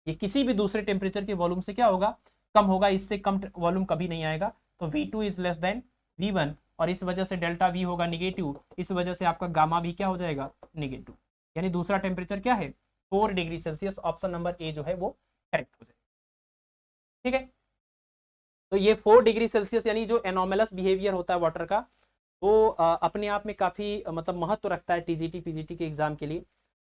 ये किसी भी दूसरे टेम्परेचर के वॉल्यूम से क्या होगा, कम होगा, इससे कम वॉल्यूम कभी नहीं आएगा। तो V2 is less than V1 और इस वजह से डेल्टा V होगा निगेटिव, इस वजह से आपका गामा भी क्या हो जाएगा, निगेटिव। यानी दूसरा टेम्परेचर क्या है, 4 degree Celsius. Option number A जो है वो करेक्ट हो जाएगा। ठीक है, तो ये 4 डिग्री सेल्सियस यानी जो एनोमलस बिहेवियर होता है वाटर का, वो अपने आप में काफी मतलब महत्व रखता है टीजीटी पीजीटी के एग्जाम के लिए।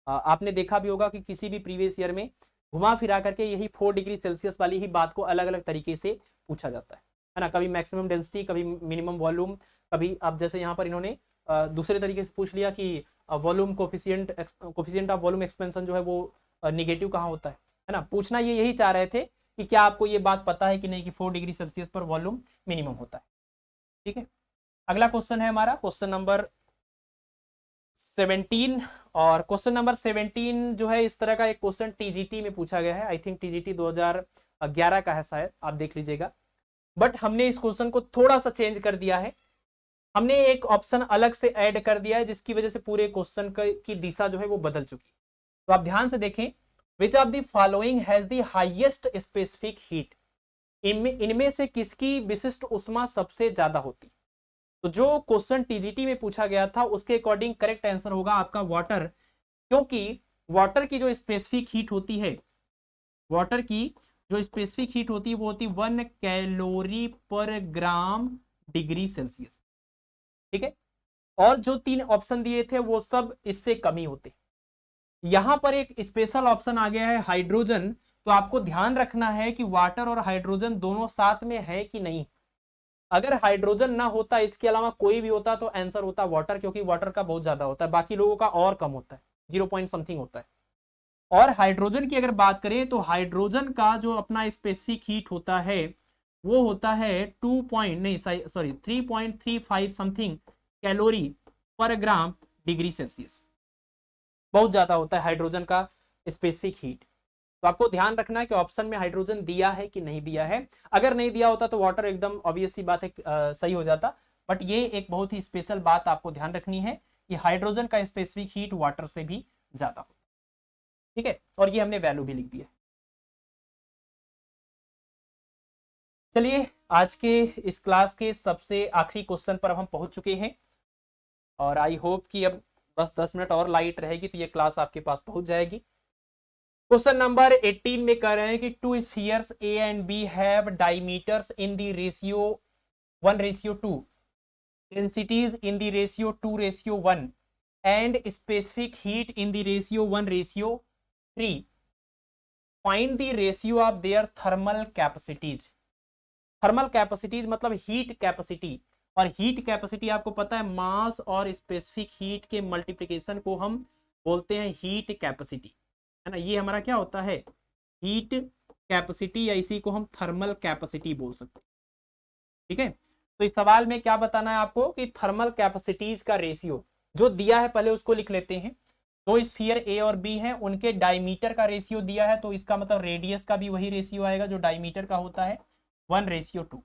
आपने देखा भी होगा कि किसी भी प्रीवियस ईयर में घुमा फिरा करके यही 4 डिग्री सेल्सियस वाली ही बात को अलग अलग तरीके से पूछा जाता है ना। कभी मैक्सिमम डेंसिटी, कभी मिनिमम वॉल्यूम, कभी अब जैसे यहाँ पर इन्होंने दूसरे तरीके से पूछ लिया कि volume coefficient of volume expansion जो है वो निगेटिव कहाँ होता है ना। पूछना ये यही चाह रहे थे कि क्या आपको ये बात पता है कि नहीं कि 4 डिग्री सेल्सियस पर वॉल्यूम मिनिमम होता है। ठीक है, अगला क्वेश्चन है हमारा क्वेश्चन नंबर 17। और क्वेश्चन नंबर 17 जो है इस तरह का एक क्वेश्चन टीजीटी में पूछा गया है, आई थिंक टीजीटी 2011 का है शायद, आप देख लीजिएगा। बट हमने इस क्वेश्चन को थोड़ा सा चेंज कर दिया है, हमने एक ऑप्शन अलग से ऐड कर दिया है, जिसकी वजह से पूरे क्वेश्चन की दिशा जो है वो बदल चुकी है। तो आप ध्यान से देखें, विच of the following has the highest specific heat, इनमें से किसकी विशिष्ट उष्मा सबसे ज्यादा होती। तो जो क्वेश्चन टीजीटी में पूछा गया था उसके अकॉर्डिंग करेक्ट आंसर होगा आपका वाटर, क्योंकि वाटर की जो स्पेसिफिक हीट होती है, वाटर की जो स्पेसिफिक हीट होती है वो होती 1 कैलोरी पर ग्राम डिग्री सेल्सियस। ठीक है, और जो 3 ऑप्शन दिए थे वो सब इससे कम ही होते। यहां पर एक स्पेशल ऑप्शन आ गया है हाइड्रोजन, तो आपको ध्यान रखना है कि वाटर और हाइड्रोजन दोनों साथ में है कि नहीं। अगर हाइड्रोजन ना होता, इसके अलावा कोई भी होता, तो आंसर होता वाटर, क्योंकि वाटर का बहुत ज्यादा होता है, बाकी लोगों का और कम होता है, 0 पॉइंट समथिंग होता है। और हाइड्रोजन की अगर बात करें तो हाइड्रोजन का जो अपना स्पेसिफिक हीट होता है वो होता है 2 पॉइंट नहीं सॉरी 3.35 समथिंग कैलोरी पर ग्राम डिग्री सेल्सियस, बहुत ज्यादा होता है हाइड्रोजन का स्पेसिफिक हीट। तो आपको ध्यान रखना है कि ऑप्शन में हाइड्रोजन दिया है कि नहीं दिया है। अगर नहीं दिया होता तो वाटर एकदम ऑब्वियस सी बात है सही हो जाता, बट ये एक बहुत ही स्पेशल बात आपको ध्यान रखनी है कि हाइड्रोजन का स्पेसिफिक हीट वाटर से भी ज्यादा होता है। ठीक है, और ये हमने वैल्यू भी लिख दिया। चलिए आज के इस क्लास के सबसे आखिरी क्वेश्चन पर हम पहुंच चुके हैं, और आई होप कि अब बस 10 मिनट और लाइट रहेगी तो ये क्लास आपके पास पहुंच जाएगी। क्वेश्चन नंबर 18 में कह रहे हैं कि 2 spheres A and B have diameters in the ratio 1:2, densities in the ratio 2:1 and specific heat in the ratio 1:3. Find the ratio of their thermal capacities. Thermal capacities मतलब heat capacity, और heat capacity आपको पता है मास और specific heat के multiplication को हम बोलते हैं हीट कैपेसिटी, है ना। ये हमारा क्या होता है, हीट कैपेसिटी, या इसी को हम थर्मल कैपेसिटी बोल सकते हैं। ठीक है, तो इस सवाल में क्या बताना है आपको कि थर्मल कैपेसिटीज का रेशियो जो दिया है, पहले उसको लिख लेते हैं। 2 स्फीयर ए और बी हैं, उनके डायमीटर का रेशियो दिया है, तो इसका मतलब रेडियस का भी वही रेशियो आएगा जो डायमीटर का होता है, 1:2।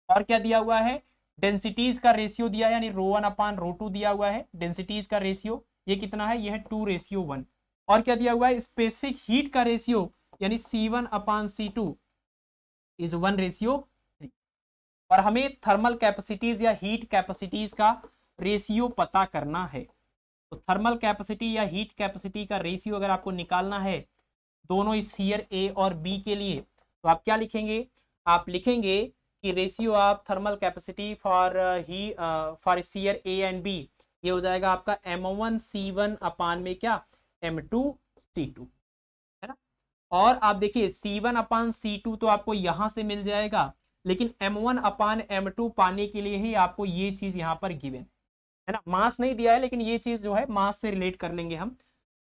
और क्या दिया हुआ है, डेंसिटीज का रेशियो दिया है, यानी ρ1/ρ2 दिया हुआ है। डेंसिटीज का रेशियो ये कितना है, ये है 2:1। और क्या दिया हुआ है, स्पेसिफिक हीट का रेशियो यानी C1/C2 इज 1:3। और हमें थर्मल कैपेसिटीज या हीट कैपेसिटीज का रेशियो पता करना है। तो थर्मल कैपेसिटी या हीट कैपेसिटी का रेशियो अगर आपको निकालना है दोनों स्फीयर ए और बी के लिए, तो आप क्या लिखेंगे, आप लिखेंगे कि ratio of thermal capacity for sphere A and B ये हो जाएगा आपका M1C1 में क्या M2C2, है ना। और आप देखिए C1/C2 तो आपको यहां से मिल जाएगा, लेकिन M1/M2 पाने के लिए ही आपको ये चीज यहाँ पर गिवन है ना। मास नहीं दिया है, लेकिन ये चीज जो है मास से रिलेट कर लेंगे हम।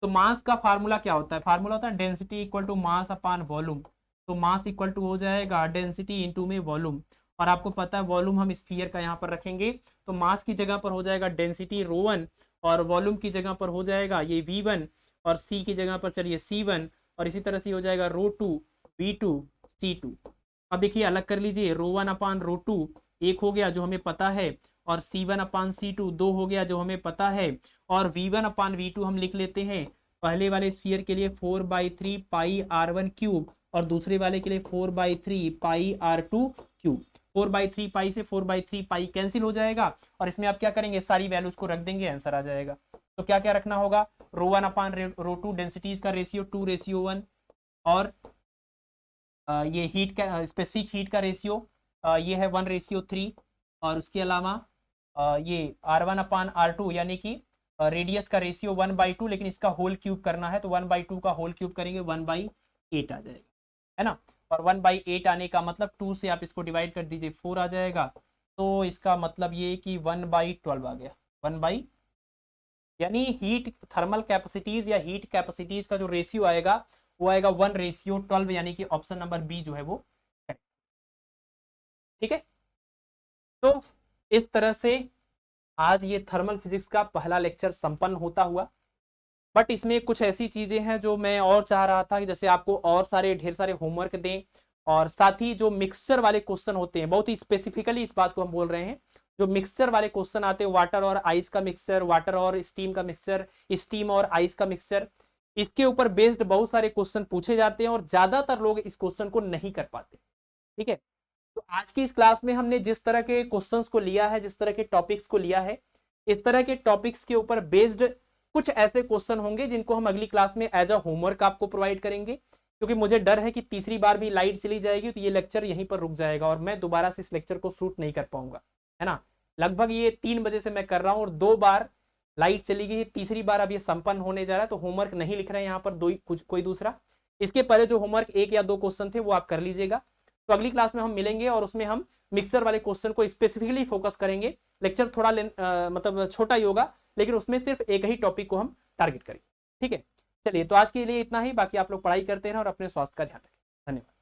तो मास का फार्मूला क्या होता है, फार्मूला होता है density equal to mass upon volume. तो मास इक्वल टू हो जाएगा डेंसिटी इंटू में वॉल्यूम, और आपको पता है वॉल्यूम हम स्फीयर का यहाँ पर रखेंगे, तो मास की जगह पर हो जाएगा डेंसिटी ρ1, और वॉल्यूम की जगह पर हो जाएगा ये V1, और C की जगह पर चलिए C1, और इसी तरह से हो जाएगा ρ2 V2 C2। अब देखिए अलग कर लीजिए, ρ1/ρ2 एक हो गया जो हमें पता है, और C1/C2 2 हो गया जो हमें पता है, और V1/V2 हम लिख लेते हैं पहले वाले स्फीयर के लिए 4/3 पाई R1 क्यूब, और दूसरे वाले के लिए 4/3 पाई R2 क्यूब। 4/3 पाई से 4/3 पाई कैंसिल हो जाएगा, और इसमें आप क्या करेंगे, सारी वैल्यूज को रख देंगे, आंसर आ जाएगा। तो क्या क्या रखना होगा, ρ1/ρ2 डेंसिटीज का रेशियो 2:1, और ये हीट का स्पेसिफिक हीट का रेशियो ये है 1:3, और उसके अलावा ये R1/R2 यानी कि रेडियस का रेशियो 1/2, लेकिन इसका होल क्यूब करना है, तो 1/2 का होल क्यूब करेंगे 1/8 आ जाएगा, है ना। और 1/8 आने का मतलब 2 से आप इसको डिवाइड कर दीजिए 4 आ जाएगा, तो इसका मतलब ये कि 1/12 आ गया, 1 यानी हीट थर्मल कैपेसिटीज या हीट कैपेसिटीज का जो रेशियो आएगा वो आएगा 1:12, यानी कि ऑप्शन नंबर बी जो है वो करेक्ट। ठीक है, तो इस तरह से आज ये थर्मल फिजिक्स का पहला लेक्चर संपन्न होता हुआ। बट इसमें कुछ ऐसी चीजें हैं जो मैं और चाह रहा था कि जैसे आपको और सारे ढेर सारे होमवर्क दें, और साथ ही जो मिक्सचर वाले क्वेश्चन होते हैं, बहुत ही स्पेसिफिकली इस बात को हम बोल रहे हैं, जो मिक्सचर वाले क्वेश्चन आते हैं, वाटर और आइस का मिक्सचर, वाटर और स्टीम का मिक्सचर, स्टीम और आइस का मिक्सचर, इसके ऊपर बेस्ड बहुत सारे क्वेश्चन पूछे जाते हैं और ज्यादातर लोग इस क्वेश्चन को नहीं कर पाते। ठीक है, तो आज की इस क्लास में हमने जिस तरह के क्वेश्चंस को लिया है, जिस तरह के टॉपिक्स को लिया है, इस तरह के टॉपिक्स के ऊपर बेस्ड कुछ ऐसे क्वेश्चन होंगे जिनको हम अगली क्लास में एज अ होमवर्क आपको प्रोवाइड करेंगे, क्योंकि मुझे डर है कि तीसरी बार भी लाइट चली जाएगी तो ये लेक्चर यहीं पर रुक जाएगा और मैं दोबारा से इस लेक्चर को शूट नहीं कर पाऊंगा, है ना। लगभग ये 3 बजे से मैं कर रहा हूं और 2 बार लाइट चली गई, तीसरी बार अब ये संपन्न होने जा रहा है, तो होमवर्क नहीं लिख रहे हैं यहाँ पर दो कुछ कोई दूसरा। इसके पहले जो होमवर्क 1 या 2 क्वेश्चन थे वो आप कर लीजिएगा। तो अगली क्लास में हम मिलेंगे और उसमें हम मिक्सर वाले क्वेश्चन को स्पेसिफिकली फोकस करेंगे। लेक्चर थोड़ा मतलब छोटा ही होगा, लेकिन उसमें सिर्फ एक ही टॉपिक को हम टारगेट करेंगे। ठीक है, चलिए तो आज के लिए इतना ही, बाकी आप लोग पढ़ाई करते रहें और अपने स्वास्थ्य का ध्यान रखें। धन्यवाद।